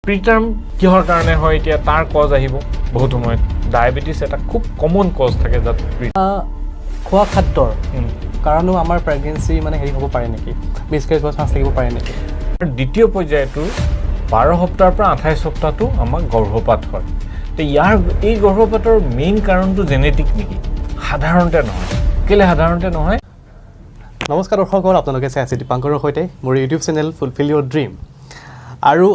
প্ৰিটাৰ্ম কিহৰ কাৰণে হয় এতিয়া তাৰ কজ আহিব বহুত সময়ত ডায়াবেটিছ এটা খুব কমন কজ থাকে যাত খোৱা খাদ্যৰ কাৰণেও আমাৰ প্ৰেগনেন্সি মানে হেৰি হ'ব পাৰে নেকি মিছকেৰেজ হোৱাৰ চান্স থাকিব পাৰে নেকি দ্বিতীয় পৰ্যায়টো 12 সপ্তাহৰ পৰা 28 সপ্তাহটো আমাৰ গৰ্ভপাত হয় তে ইয়াৰ এই গৰ্ভপাতৰ মেইন কাৰণটো জেনেটিক নেকি সাধাৰণতে নহয় কেলে সাধাৰণতে নহয় নমস্কাৰ দৰ্শকসকল আপোনালোকে চাই আছে দীপাংকৰৰ সৈতে মোৰ ইউটিউব চেনেল ফুলফিল ইউৰ ড্ৰিম আৰু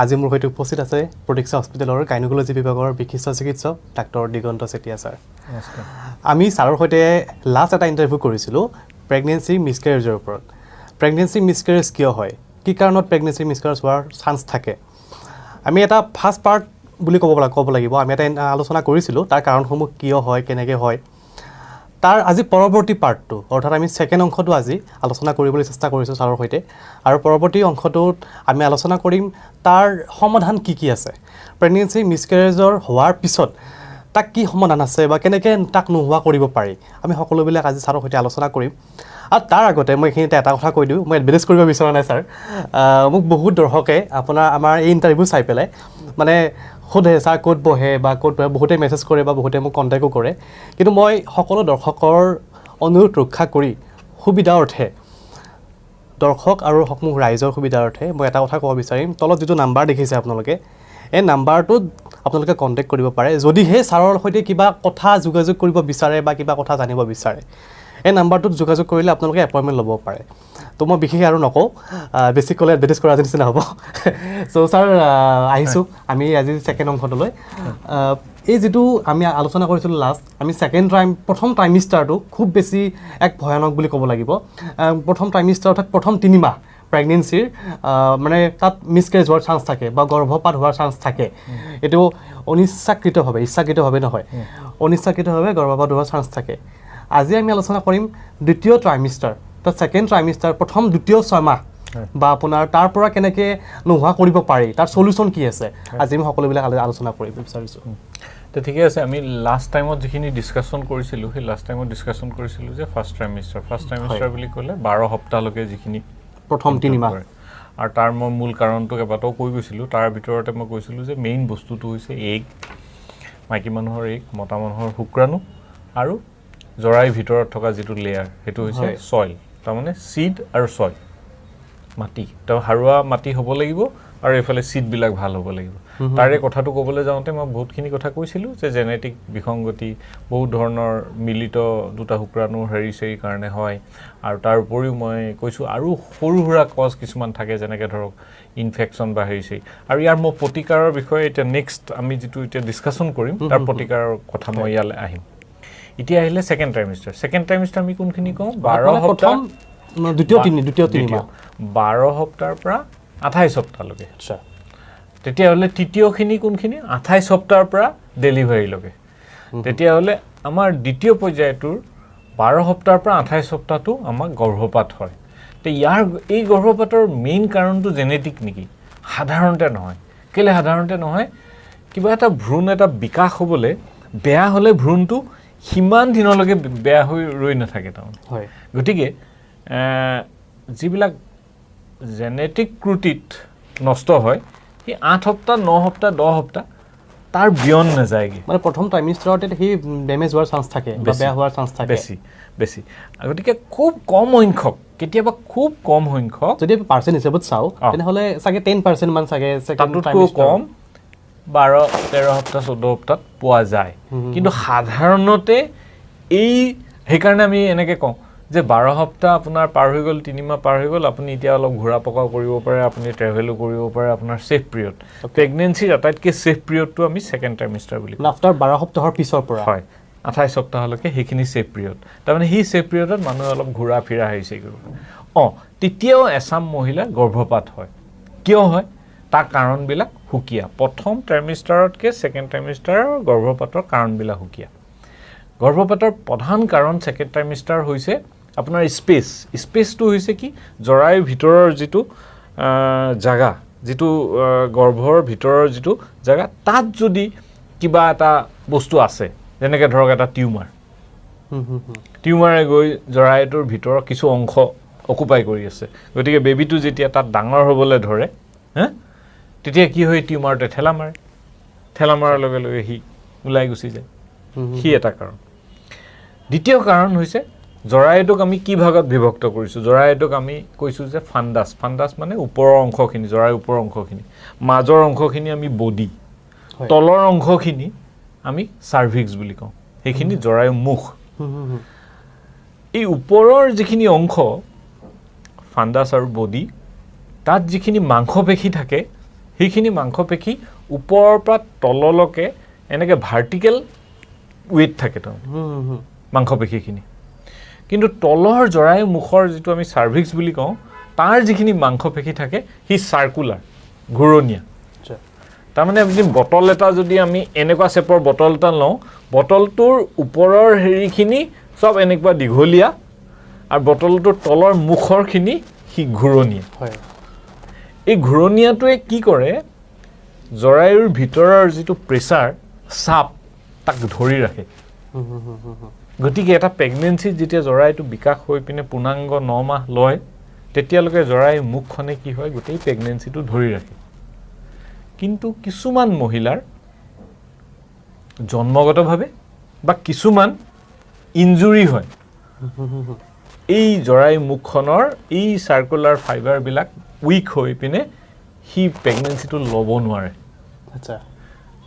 আজি মোৰ সৈতে উপস্থিত আছে প্ৰতীক্ষা হস্পিটেলৰ গাইনকলজি বিভাগৰ বিশিষ্ট চিকিৎসক ডাক্তৰ দিগন্ত চেতিয়া ছাৰ নমস্কাৰ আমি ছাৰৰ সৈতে লাষ্ট এটা ইণ্টাৰভিউ কৰিছিলোঁ প্ৰেগনেন্সি মিছকেৰেজৰ ওপৰত প্ৰেগনেন্সি মিছকেৰেজ কিয় হয় কি কাৰণত প্ৰেগনেন্সি মিছকেৰেজ হোৱাৰ চান্স থাকে আমি এটা ফাৰ্ষ্ট পাৰ্ট বুলি ক'ব লাগিব আমি এটা আলোচনা কৰিছিলোঁ তাৰ কাৰণসমূহ কিয় হয় কেনেকৈ হয় তাৰ আজি পৰৱৰ্তী পাৰ্টটো অৰ্থাৎ আমি ছেকেণ্ড অংশটো আজি আলোচনা কৰিবলৈ চেষ্টা কৰিছোঁ ছাৰৰ সৈতে আৰু পৰৱৰ্তী অংশটোত আমি আলোচনা কৰিম তাৰ সমাধান কি আছে প্ৰেগনেন্সি মিছকেৰেজৰ হোৱাৰ পিছত তাক কি সমাধান আছে বা কেনেকৈ তাক নোহোৱা কৰিব পাৰি আমি সকলোবিলাক আজি ছাৰৰ সৈতে আলোচনা কৰিম আৰু তাৰ আগতে মই এইখিনিতে এটা কথা কৈ দিওঁ মই এডভাৰটাইজ কৰিব বিচৰা নাই ছাৰ মোক বহুত দৰ্শকে আমাৰ এই ইণ্টাৰভিউ চাই পেলাই মানে সোধে ছাৰ ক'ত বহে বা ক'ত বহে বহুতে মেছেজ কৰে বা বহুতে মোক কণ্টেক্টো কৰে কিন্তু মই সকলো দৰ্শকৰ অনুৰোধ ৰক্ষা কৰি সুবিধাৰ অৰ্থে দৰ্শক আৰু মোক ৰাইজৰ সুবিধাৰ অৰ্থে মই এটা কথা ক'ব বিচাৰিম তলত যিটো নাম্বাৰ দেখিছে আপোনালোকে এই নাম্বাৰটোত আপোনালোকে কণ্টেক্ট কৰিব পাৰে যদিহে ছাৰৰ সৈতে কিবা কথা যোগাযোগ কৰিব বিচাৰে বা কিবা কথা জানিব বিচাৰে এই নাম্বাৰটোত যোগাযোগ কৰিলে আপোনালোকে এপইণ্টমেণ্ট ল'ব পাৰে তো মই বিশেষ আৰু নকওঁ বেছি ক'লে এডভাৰটাইজ কৰা নিচিনা হ'ব চ' ছাৰ আহিছোঁ আমি আজি ছেকেণ্ড অংশটোলৈ এই যিটো আমি আলোচনা কৰিছিলোঁ লাষ্ট আমি প্ৰথম ট্ৰাইমিষ্টাৰটো খুব বেছি এক ভয়ানক বুলি ক'ব লাগিব প্ৰথম ট্ৰাইমিষ্টাৰ অৰ্থাৎ প্ৰথম 3 মাহ প্ৰেগনেন্সিৰ মানে তাত মিছকেৰেজ হোৱাৰ চান্স থাকে বা গৰ্ভপাত হোৱাৰ চান্স থাকে এইটো ইচ্ছাকৃতভাৱে নহয় অনিচ্ছাকৃতভাৱে গৰ্ভপাত হোৱাৰ চান্স থাকে আজি আমি আলোচনা কৰিম দ্বিতীয় ট্ৰাইমিষ্টাৰ তাত ছেকেণ্ড ট্ৰাইমিষ্টাৰ প্ৰথম দ্বিতীয় 6 মাহ বা আপোনাৰ তাৰ পৰা কেনেকৈ নোহোৱা কৰিব পাৰি তাৰ চলিউশ্যন কি আছে আজি আমি সকলোবিলাক আলোচনা কৰিব বিচাৰিছোঁ তো ঠিকে আছে আমি লাষ্ট টাইমত যিখিনি ডিছকাশ্যন কৰিছিলোঁ সেই লাষ্ট টাইমত ডিছকাশ্যন কৰিছিলোঁ যে ফাৰ্ষ্ট ট্ৰাইমিষ্টাৰ বুলি ক'লে 12 সপ্তাহলৈকে যিখিনি প্ৰথম 3 মাহ আৰু তাৰ মই মূল কাৰণটো কেইবাটাও কৈ গৈছিলোঁ তাৰ ভিতৰতে মই কৈছিলোঁ যে মেইন বস্তুটো হৈছে এগ মাইকী মানুহৰ এগ মতা মানুহৰ শুক্ৰাণু আৰু জৰাইৰ ভিতৰত থকা যিটো লেয়াৰ সেইটো হৈছে ছইল তাৰমানে চিড আৰু ছইল মাটি তো সাৰুৱা মাটি হ'ব লাগিব আৰু এইফালে চিডবিলাক ভাল হ'ব লাগিব তাৰে কথাটো ক'বলৈ যাওঁতে মই বহুতখিনি কথা কৈছিলোঁ যে জেনেটিক বিসংগতি বহুত ধৰণৰ মিলিত দুটা শুক্ৰাণুৰ হেৰি কাৰণে হয় আৰু তাৰ উপৰিও মই কৈছোঁ আৰু সৰু সুৰা কজ কিছুমান থাকে যেনেকৈ ধৰক ইনফেকশ্যন বা হেৰি আৰু ইয়াৰ মই প্ৰতিকাৰৰ বিষয়ে এতিয়া নেক্সট আমি যিটো এতিয়া ডিছকাশ্যন কৰিম তাৰ প্ৰতিকাৰৰ কথা মই ইয়ালৈ আহিম এতিয়া আহিলে ছেকেণ্ড ট্ৰাইমিষ্টাৰ আমি কোনখিনি কওঁ 12 সপ্তাহ দ্বিতীয় 3 মাহ 12 সপ্তাহৰ পৰা 28 সপ্তাহলৈকে আচ্ছা তেতিয়াহ'লে তৃতীয়খিনি কোনখিনি 28 সপ্তাহৰ পৰা ডেলিভাৰীলৈকে তেতিয়াহ'লে আমাৰ দ্বিতীয় পৰ্যায়টোৰ 12 সপ্তাহৰ পৰা 28 সপ্তাহটো আমাৰ গৰ্ভপাত হয় তো ইয়াৰ এই গৰ্ভপাতৰ মেইন কাৰণটো জেনেটিক নেকি সাধাৰণতে নহয় কেলে সাধাৰণতে নহয় কিবা এটা ভ্ৰূণ এটা বিকাশ হ'বলৈ বেয়া হ'লে ভ্ৰূণটো সিমান দিনলৈকে বেয়া হৈ ৰৈ নাথাকে তাৰমানে হয় গতিকে যিবিলাক জেনেটিক ক্ৰুটিত নষ্ট হয় সেই 8 সপ্তাহ 9 সপ্তাহ 10 সপ্তাহ তাৰ বিয়ন নাযায়গৈ মানে প্ৰথম ট্ৰাইমিষ্টাৰতে সেই ডেমেজ হোৱাৰ চান্স থাকে বা বেয়া হোৱাৰ চান্স থাকে বেছি গতিকে খুব কম সংখ্যক কেতিয়াবা খুব কম সংখ্যক যদি পাৰ্চেণ্ট হিচাপত চাওঁ তেনেহ'লে চাগে 10% মান চাগে তাতোতকৈ কম 12-13 সপ্তাহ 14 সপ্তাহত পোৱা যায় কিন্তু সাধাৰণতে সেইকাৰণে আমি এনেকৈ কওঁ যে 12 সপ্তাহ আপোনাৰ পাৰ হৈ গ'ল 3 মাহ পাৰ হৈ গ'ল আপুনি এতিয়া অলপ ঘূৰা পকাও কৰিব পাৰে আপুনি ট্ৰেভেলো কৰিব পাৰে আপোনাৰ ছেফ পিৰিয়ড প্ৰেগনেন্সিৰ আটাইতকৈ ছেফ পিৰিয়ডটো আমি ছেকেণ্ড ট্ৰাইমিষ্টাৰ বুলি কওঁ আফটাৰ 12 সপ্তাহৰ পিছৰ পৰা হয় 28 সপ্তাহলৈকে সেইখিনি ছেফ পিৰিয়ড তাৰমানে সেই ছেফ পিৰিয়ডত মানুহে অলপ ঘূৰা ফিৰা হেৰি কৰিব তেতিয়াও এচাম মহিলাৰ গৰ্ভপাত হয় কিয় হয় তাৰ কাৰণবিলাক সুকীয়া প্ৰথম ট্ৰাইমিষ্টাৰতকৈ ছেকেণ্ড ট্ৰাইমিষ্টাৰৰ গৰ্ভপাতৰ কাৰণবিলাক সুকীয়া গৰ্ভপাতৰ প্ৰধান কাৰণ ছেকেণ্ড ট্ৰাইমিষ্টাৰ হৈছে আপোনাৰ স্পেচটো হৈছে কি জৰাইৰ ভিতৰৰ যিটো জাগা যিটো গৰ্ভৰ ভিতৰৰ যিটো জাগা তাত যদি কিবা এটা বস্তু আছে যেনেকৈ ধৰক এটা টিউমাৰে গৈ জৰাইটোৰ ভিতৰৰ কিছু অংশ অকুপাই কৰি আছে গতিকে বেবিটো যেতিয়া তাত ডাঙৰ হ'বলৈ ধৰে তেতিয়া কি হয় টিউমাৰটোৱে ঠেলা মাৰাৰ লগে লগে সি ওলাই গুচি যায় সি এটা কাৰণ দ্বিতীয় কাৰণ হৈছে জৰায়ুটোক আমি কি ভাগত বিভক্ত কৰিছোঁ জৰায়ুটোক আমি কৈছোঁ যে ফাণ্ডাছ মানে ওপৰৰ অংশখিনি জৰায়ুৰ ওপৰৰ অংশখিনি মাজৰ অংশখিনি আমি বডি তলৰ অংশখিনি আমি চাৰ্ভিক্স বুলি কওঁ সেইখিনি জৰায়ু মুখ এই ওপৰৰ যিখিনি অংশ ফাণ্ডাছ আৰু বডি তাত যিখিনি মাংসপেশী থাকে সেইখিনি মাংসপেশী ওপৰৰ পৰা তললৈকে এনেকৈ ভাৰ্টিকেল ৱেইট থাকে তাৰ মাংসপেশীখিনি কিন্তু তলৰ জৰায়ু মুখৰ যিটো আমি চাৰ্ভিক্স বুলি কওঁ তাৰ যিখিনি মাংসপেশী থাকে সি চাৰ্কুলাৰ ঘূৰণীয়া তাৰমানে আপুনি বটল এটা যদি আমি এনেকুৱা চেপৰ বটল এটা লওঁ বটলটোৰ ওপৰৰ হেৰিখিনি চব এনেকুৱা দীঘলীয়া আৰু বটলটোৰ তলৰ মুখৰখিনি সি ঘূৰণীয়া এই ঘূৰণীয়াটোৱে কি কৰে জৰায়ুৰ ভিতৰৰ যিটো প্ৰেছাৰ চাপ তাক ধৰি ৰাখে গতিকে এটা প্ৰেগনেঞ্চিত যেতিয়া জৰায়ুটো বিকাশ হৈ পিনে পূৰ্ণাংগ 9 মাহ লয় তেতিয়ালৈকে জৰায়ুৰ মুখখনে কি হয় গোটেই প্ৰেগনেঞ্চিটো ধৰি ৰাখে কিন্তু কিছুমান মহিলাৰ জন্মগতভাৱে বা কিছুমান ইনজুৰি হয় এই জৰায়ু মুখখনৰ এই চাৰ্কুলাৰ ফাইবাৰবিলাক উইক হৈ পিনে সি প্ৰেগনেঞ্চিটো ল'ব নোৱাৰে আচ্ছা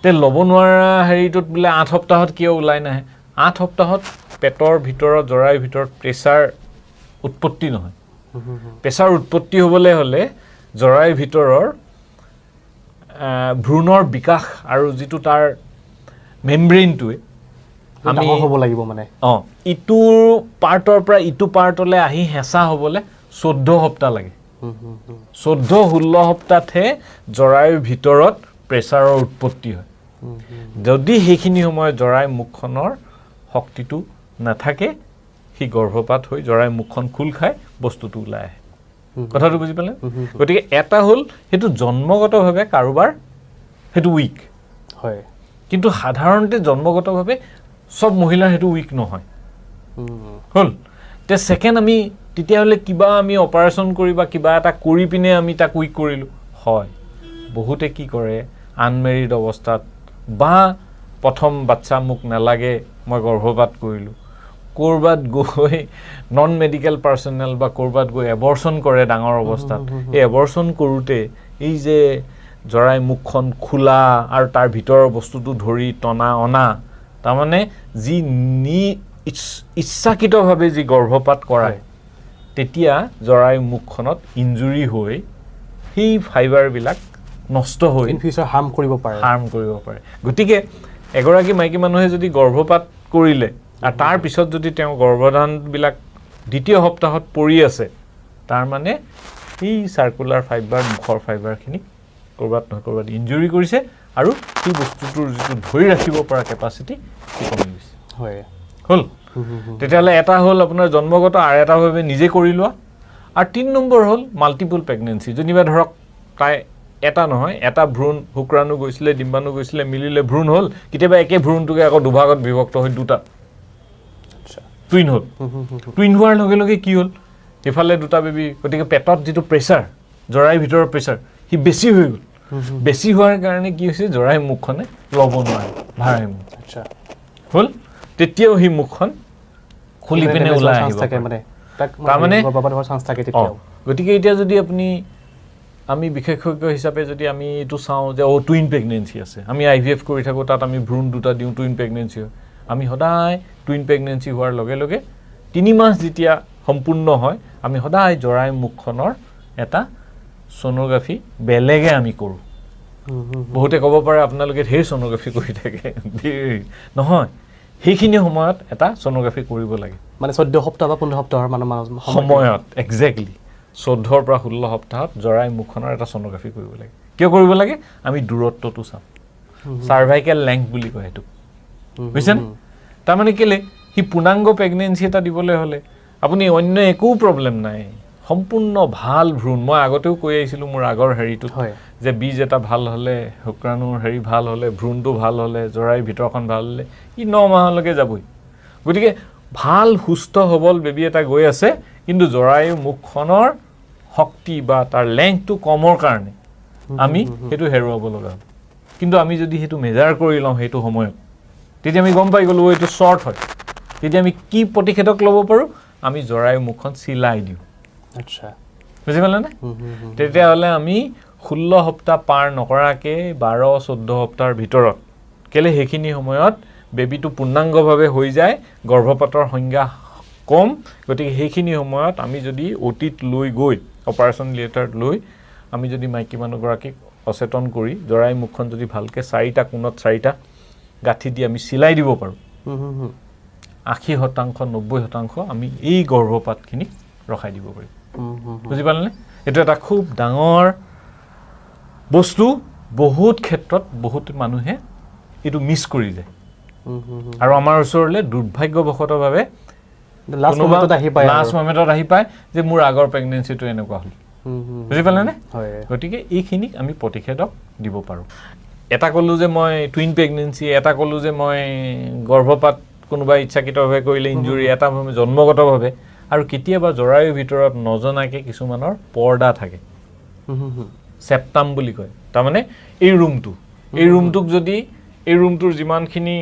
তে ল'ব নোৱাৰা হেৰিটোত বোলে 8 সপ্তাহত কিয় ওলাই নাহে 8 সপ্তাহত পেটৰ ভিতৰত জৰায়ুৰ ভিতৰত প্ৰেছাৰ উৎপত্তি নহয় প্ৰেছাৰ উৎপত্তি হ'বলৈ হ'লে জৰায়ুৰ ভিতৰৰ ভ্ৰূণৰ বিকাশ আৰু যিটো তাৰ মেমব্ৰেইনটোৱে আমি হ'ব লাগিব মানে ইটো পাৰ্টৰ পৰা ইটো পাৰ্টলৈ আহি হেঁচা হ'বলৈ 14 সপ্তাহ লাগে 14-16 সপ্তাহতহে জৰায়ুৰ ভিতৰত প্ৰেছাৰৰ উৎপত্তি হয় যদি সেইখিনি সময়ত জৰায়ু মুখখনৰ শক্তিটো নাথাকে সি গৰ্ভপাত হৈ জৰায়ু মুখখন খোল খাই বস্তুটো ওলাই আহে কথাটো বুজি পালে গতিকে এটা হ'ল সেইটো জন্মগতভাৱে কাৰোবাৰ সেইটো উইক হয় কিন্তু সাধাৰণতে জন্মগতভাৱে সব মহিলাৰ সেইটো উইক নহয় হ'ল তে ছেকেণ্ড আমি তেতিয়াহ'লে কিবা আমি অপাৰেশ্যন কৰি বা কিবা এটা কৰি পিনে আমি তাক উইক কৰিলোঁ হয় বহুতে কি কৰে আনমেৰিড অৱস্থাত বা প্ৰথম বাচ্চা মোক নালাগে মই গৰ্ভপাত কৰিলোঁ ক'ৰবাত গৈ নন মেডিকেল পাৰ্চনেল বা ক'ৰবাত গৈ এবৰ্চন কৰে ডাঙৰ অৱস্থাত এই এবৰ্চন কৰোঁতে এই যে জৰায়ু মুখখন খোলা আৰু তাৰ ভিতৰৰ বস্তুটো ধৰি টনা অনা তাৰমানে যি ইচ্ছাকৃতভাৱে যি গৰ্ভপাত কৰায় তেতিয়া জৰায়ু মুখখনত ইনজুৰি হৈ সেই ফাইবাৰবিলাক নষ্ট হৈ ইন ফিউচাৰ হাৰ্ম কৰিব পাৰে গতিকে এগৰাকী মাইকী মানুহে যদি গৰ্ভপাত কৰিলে আৰু তাৰ পিছত যদি তেওঁ গৰ্ভধানবিলাক দ্বিতীয় সপ্তাহত পৰি আছে তাৰ মানে এই চাৰ্কুলাৰ ফাইবাৰ মুখৰ ফাইবাৰখিনি ক'ৰবাত নহয় ক'ৰবাত ইনজুৰি কৰিছে আৰু সেই বস্তুটোৰ যিটো ধৰি ৰাখিব পৰা কেপাচিটি সি কমি গৈছে হয় হ'ল তেতিয়াহ'লে এটা হ'ল আপোনাৰ জন্মগত আৰু এটা ভাৱে নিজে কৰি লোৱা আৰু 3 নম্বৰ হ'ল মাল্টিপল প্ৰেগনেঞ্চি যেনিবা ধৰক তাই এটা নহয় এটা ভ্ৰূণ শুক্ৰাণু গৈছিলে ডিম্বাণু গৈছিলে মিলিলে ভ্ৰূণ হ'ল কেতিয়াবা একে ভ্ৰূণটোকে আকৌ দুভাগত বিভক্ত হৈ দুটা টুইন হ'ল টুইন হোৱাৰ লগে লগে কি হ'ল এফালে দুটা বেবী গতিকে পেটত যিটো প্ৰেছাৰ জৰায়ুৰ ভিতৰৰ প্ৰেছাৰ সি বেছি হৈ গ'ল বেছি হোৱাৰ কাৰণে কি হৈছে জৰায়ু মুখখনে ল'ব নোৱাৰে ভাৰসাম্য আচ্ছা হ'ল তেতিয়াও সি মুখখন খুলি পিনে ওলাই আহিব মানে তাৰমানে চান্স থাকে তেতিয়াও গতিকে এতিয়া যদি আপুনি আমি বিশেষজ্ঞ হিচাপে যদি আমি এইটো চাওঁ যে টুইন প্ৰেগনেঞ্চি আছে আমি IVF কৰি থাকোঁ তাত আমি ভ্ৰূণ দুটা দিওঁ টুইন প্ৰেগনেঞ্চি হয় আমি সদায় টুইন প্ৰেগনেঞ্চি হোৱাৰ লগে লগে 3 মাহ যেতিয়া সম্পূৰ্ণ হয় আমি সদায় জৰায়ু মুখখনৰ এটা ছ'ন'গ্ৰাফি বেলেগে আমি কৰোঁ বহুতে ক'ব পাৰে আপোনালোকে ঢেৰ ছ'ন'গ্ৰাফি কৰি থাকে নহয় সেইখিনি সময়ত এটা ছ'ন'গ্ৰাফি কৰিব লাগে মানে 14 সপ্তাহ বা 15 সপ্তাহৰ সময়ত এক্সেক্টলি 14 পৰা 16 সপ্তাহত জৰায়ু মুখখনৰ এটা ছ'ন'গ্ৰাফি কৰিব লাগে কিয় কৰিব লাগে আমি দূৰত্বটো চাম চাৰ্ভাইকেল লেংথ বুলি কয় সেইটো বুজিছেনে তাৰমানে কেলে সি পূৰ্ণাংগ প্ৰেগনেঞ্চি এটা দিবলৈ হ'লে আপুনি অন্য একো প্ৰব্লেম নাই সম্পূৰ্ণ ভাল ভ্ৰূণ মই আগতেও কৈ আহিছিলোঁ মোৰ আগৰ হেৰিটোত যে বীজ এটা ভাল হ'লে শুক্ৰাণুৰ হেৰি ভাল হ'লে ভ্ৰূণটো ভাল হ'লে জৰায়ুৰ ভিতৰখন ভাল হ'লে ই 9 মাহলৈকে যাবই গতিকে ভাল সুস্থ সবল বেবী এটা গৈ আছে কিন্তু জৰায়ু মুখখনৰ শক্তি বা তাৰ লেংথটো কমৰ কাৰণে আমি সেইটো হেৰুৱাব লগা হ'ব কিন্তু আমি যদি সেইটো মেজাৰ কৰি লওঁ সেইটো সময়ত তেতিয়া আমি গম পাই গ'লোঁ এইটো শ্বৰ্ট হয় তেতিয়া আমি কি প্ৰতিষেধক ল'ব পাৰোঁ আমি জৰায়ু মুখখন চিলাই দিওঁ আচ্ছা বুজি পালেনে তেতিয়াহ'লে আমি 16 সপ্তাহ পাৰ নকৰাকৈ 12-14 সপ্তাহৰ ভিতৰত কেলে সেইখিনি সময়ত বেবীটো পূৰ্ণাংগভাৱে হৈ যায় গৰ্ভপাতৰ সংজ্ঞা কম গতিকে সেইখিনি সময়ত আমি যদি অতীত লৈ গৈ অপাৰেশ্যন থিয়েটাৰত লৈ আমি যদি মাইকী মানুহগৰাকীক অচেতন কৰি জৰায়ু মুখখন যদি ভালকৈ 4টা কোণত 4টা গাঁঠি দি আমি চিলাই দিব পাৰোঁ 80% 90% আমি এই গৰ্ভপাতখিনি ৰখাই দিব পাৰিম বুজি পালেনে এইটো এটা খুব ডাঙৰ বস্তু বহুত ক্ষেত্ৰত বহুত মানুহে এইটো মিছ কৰি যায় আৰু আমাৰ ওচৰলৈ দুৰ্ভাগ্যবশতভাৱে লাষ্ট মমেণ্টত আহি পায় যে মোৰ আগৰ প্ৰেগনেঞ্চিটো এনেকুৱা হ'ল বুজি পালেনে গতিকে এইখিনিক আমি প্ৰতিষেধক দিব পাৰোঁ এটা ক'লোঁ যে মই টুইন প্ৰেগনেঞ্চি এটা ক'লোঁ যে মই গৰ্ভপাত কোনোবাই ইচ্ছাকৃতভাৱে কৰিলে ইঞ্জুৰি এটা জন্মগতভাৱে আৰু কেতিয়াবা জৰায়ুৰ ভিতৰত নজনাকৈ কিছুমানৰ পৰ্দা থাকে চেপ্টাম বুলি কয় তাৰমানে এই ৰুমটোক যদি এই ৰুমটোৰ যিমানখিনি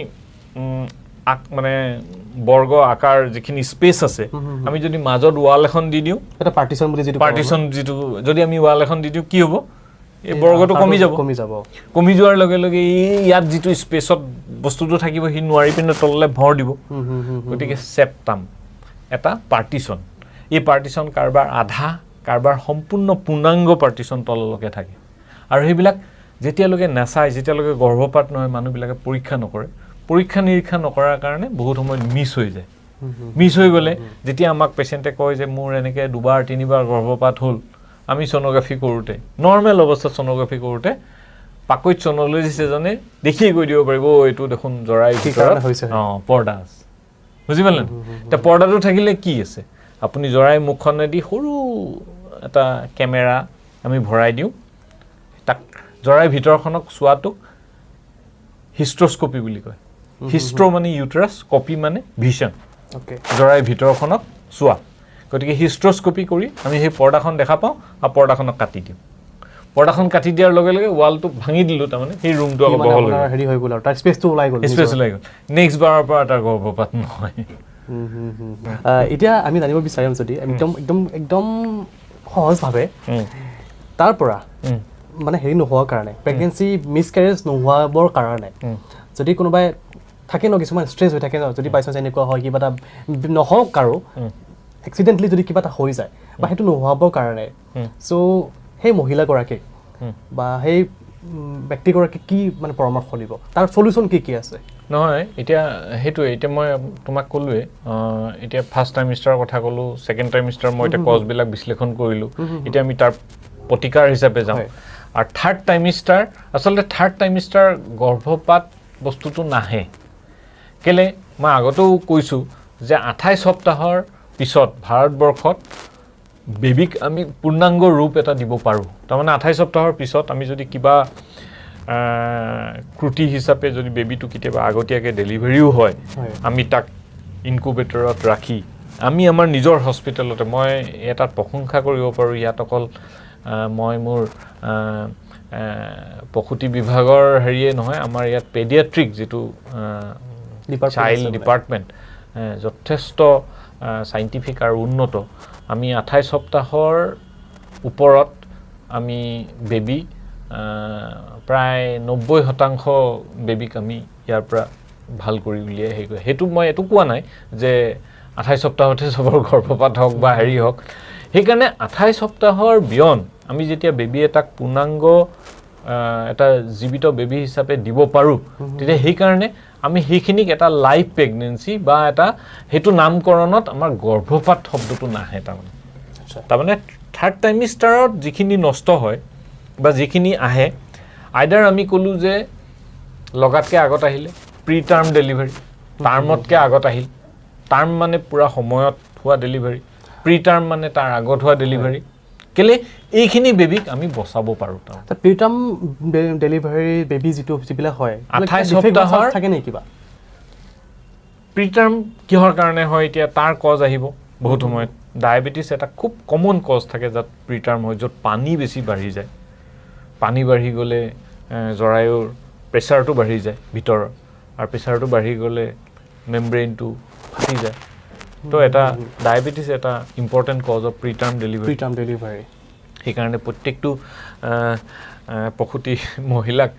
মানে বৰ্গ আকাৰ যিখিনি স্পেচ আছে আমি যদি মাজত ৱাল এখন দি দিওঁ এটা পাৰ্টিশ্যন যিটো যদি আমি ৱাল এখন দি দিওঁ কি হ'ব এই বৰ্গটো কমি যোৱাৰ লগে লগে ইয়াত যিটো স্পেচত বস্তুটো থাকিব সি নোৱাৰি পিনে তললৈ ভৰ দিব গতিকে চেপ্টাম এটা পাৰ্টিশ্যন এই পাৰ্টিশ্যন কাৰোবাৰ আধা কাৰোবাৰ সম্পূৰ্ণ পূৰ্ণাংগ পাৰ্টিশ্যন তললৈকে থাকে আৰু সেইবিলাক যেতিয়ালৈকে নাচায় যেতিয়ালৈকে গৰ্ভপাত নহয় মানুহবিলাকে পৰীক্ষা নিৰীক্ষা নকৰাৰ কাৰণে বহুত সময়ত মিছ হৈ যায় মিছ হৈ গ'লে যেতিয়া আমাক পেচেণ্টে কয় যে মোৰ এনেকৈ 2-3বাৰ গৰ্ভপাত হ'ল আমি ছ'ন'গ্ৰাফি কৰোঁতে নৰ্মেল অৱস্থাত ছ'ন'গ্ৰাফি কৰোঁতে পাকৈত ছ'ন'লজিষ্ট এজনে দেখিয়ে কৈ দিব পাৰিব এইটো দেখোন জৰায়ুৰ ভিতৰত পৰ্দা আছে বুজি পালে এতিয়া পৰ্দাটো থাকিলে কি আছে আপুনি জৰায়ু মুখখনেদি সৰু এটা কেমেৰা আমি ভৰাই দিওঁ তাক জৰায়ুৰ ভিতৰখনক চোৱাটোক হিষ্ট্ৰস্কপি বুলি কয় হিষ্ট্ৰ মানে ইউটেৰাছ কপি মানে ভিছন জৰায়ুৰ ভিতৰখনক চোৱা গতিকে হিষ্ট্ৰস্কপি কৰি আমি সেই পৰ্দাখন দেখা পাওঁ আৰু পৰ্দাখনক কাটি দিওঁ পৰ্দাখন কাটি দিয়াৰ লগে লগে ৱালটো ভাঙি দিলোঁ তাৰমানে সেই ৰুমটো অলপ বহল হৈ গ'ল আৰু তাৰ স্পেচটো ওলাই গ'ল নেক্সট বাৰৰ পৰা তাৰ গৰ্ভপাত নহয় এতিয়া আমি জানিব বিচাৰিম যদি একদম সহজভাৱে তাৰ পৰা মানে হেৰি নোহোৱাৰ কাৰণে প্ৰেগনেঞ্চি মিছকেৰেজ নোহোৱাবৰ কাৰণে যদি কোনোবাই থাকে ন কিছুমান ষ্ট্ৰেছ হৈ থাকে ন যদি বাইচান্স এনেকুৱা হয় কিবা এটা নহওক আৰু এক্সিডেণ্টলি যদি কিবা এটা হৈ যায় বা সেইটো নোহোৱাবৰ কাৰণে চ' সেই মহিলাগৰাকীক বা সেই ব্যক্তিগৰাকীক কি মানে পৰামৰ্শ দিব তাৰ চলিউশ্যন কি আছে নহয় এতিয়া সেইটোৱে এতিয়া মই তোমাক ক'লোৱে এতিয়া ফাৰ্ষ্ট ট্ৰাইমিষ্টাৰৰ কথা ক'লোঁ ছেকেণ্ড ট্ৰাইমিষ্টাৰ মই এতিয়া কজবিলাক বিশ্লেষণ কৰিলোঁ এতিয়া আমি তাৰ প্ৰতিকাৰ হিচাপে যাওঁ আৰু থাৰ্ড ট্ৰাইমিষ্টাৰ গৰ্ভপাত বস্তুটো নাহে কেলে মই আগতেও কৈছোঁ যে 28 সপ্তাহৰ পিছত ভাৰতবৰ্ষত বেবীক আমি পূৰ্ণাংগ ৰূপ এটা দিব পাৰোঁ তাৰমানে 28 সপ্তাহৰ পিছত আমি যদি কিবা ক্ৰুটি হিচাপে যদি বেবীটো কেতিয়াবা আগতীয়াকৈ ডেলিভাৰীও হয় আমি তাক ইনকুবেটৰত ৰাখি আমি আমাৰ নিজৰ হস্পিটেলতে মই এটাত প্ৰশংসা কৰিব পাৰোঁ ইয়াত অকল মই মোৰ প্ৰসূতি বিভাগৰ হেৰিয়ে নহয় আমাৰ ইয়াত পেডিয়াট্ৰিক যিটো চাইল্ড ডিপাৰ্টমেণ্ট যথেষ্ট চাইণ্টিফিক আৰু উন্নত আমি 28 সপ্তাহৰ ওপৰত আমি বেবী প্ৰায় 90% বেবীক আমি ইয়াৰ পৰা ভাল কৰি উলিয়াই হেৰি কৰে সেইটো মই এইটো কোৱা নাই যে 28 সপ্তাহতে চবৰ গৰ্ভপাত হওক বা হেৰি হওক সেইকাৰণে 28 সপ্তাহৰ বিয়ন আমি যেতিয়া বেবী এটাক পূৰ্ণাংগ এটা জীৱিত বেবী হিচাপে দিব পাৰোঁ তেতিয়া সেইকাৰণে আমি সেইখিনিক এটা লাইফ প্ৰেগনেঞ্চি বা এটা সেইটো নামকৰণত আমাৰ গৰ্ভপাত শব্দটো নাহে তাৰমানে থাৰ্ড ট্ৰাইমিষ্টাৰত যিখিনি নষ্ট হয় বা যিখিনি আহে আইদাৰ আমি ক'লোঁ যে লগাতকৈ আগত আহিলে প্ৰি টাৰ্ম ডেলিভাৰী টাৰ্মতকৈ আগত আহিল টাৰ্ম মানে পূৰা সময়ত হোৱা ডেলিভাৰী প্ৰি টাৰ্ম মানে তাৰ আগত হোৱা ডেলিভাৰী কেলে এইখিনি বেবীক আমি বচাব পাৰোঁ প্ৰি টাৰ্ম ডেলিভাৰী বেবী যিবিলাক হয় 28 সপ্তাহৰ থাকে নেকি কিবা প্ৰি টাৰ্ম কিহৰ কাৰণে হয় এতিয়া তাৰ কজ আহিব বহুত সময়ত ডায়েবেটিছ এটা খুব কমন কজ থাকে যাত প্ৰি টাৰ্ম হয় য'ত পানী বেছি বাঢ়ি যায় পানী বাঢ়ি গ'লে জৰায়ুৰ প্ৰেছাৰটো বাঢ়ি যায় ভিতৰৰ আৰু প্ৰেছাৰটো বাঢ়ি গ'লে মেমব্ৰেইনটো ফাটি যায় তো এটা ডায়েবেটিছ এটা ইম্পৰ্টেণ্ট কজ অফ প্ৰিটাৰ্ম ডেলিভাৰী সেইকাৰণে প্ৰত্যেকটো প্ৰসূতি মহিলাক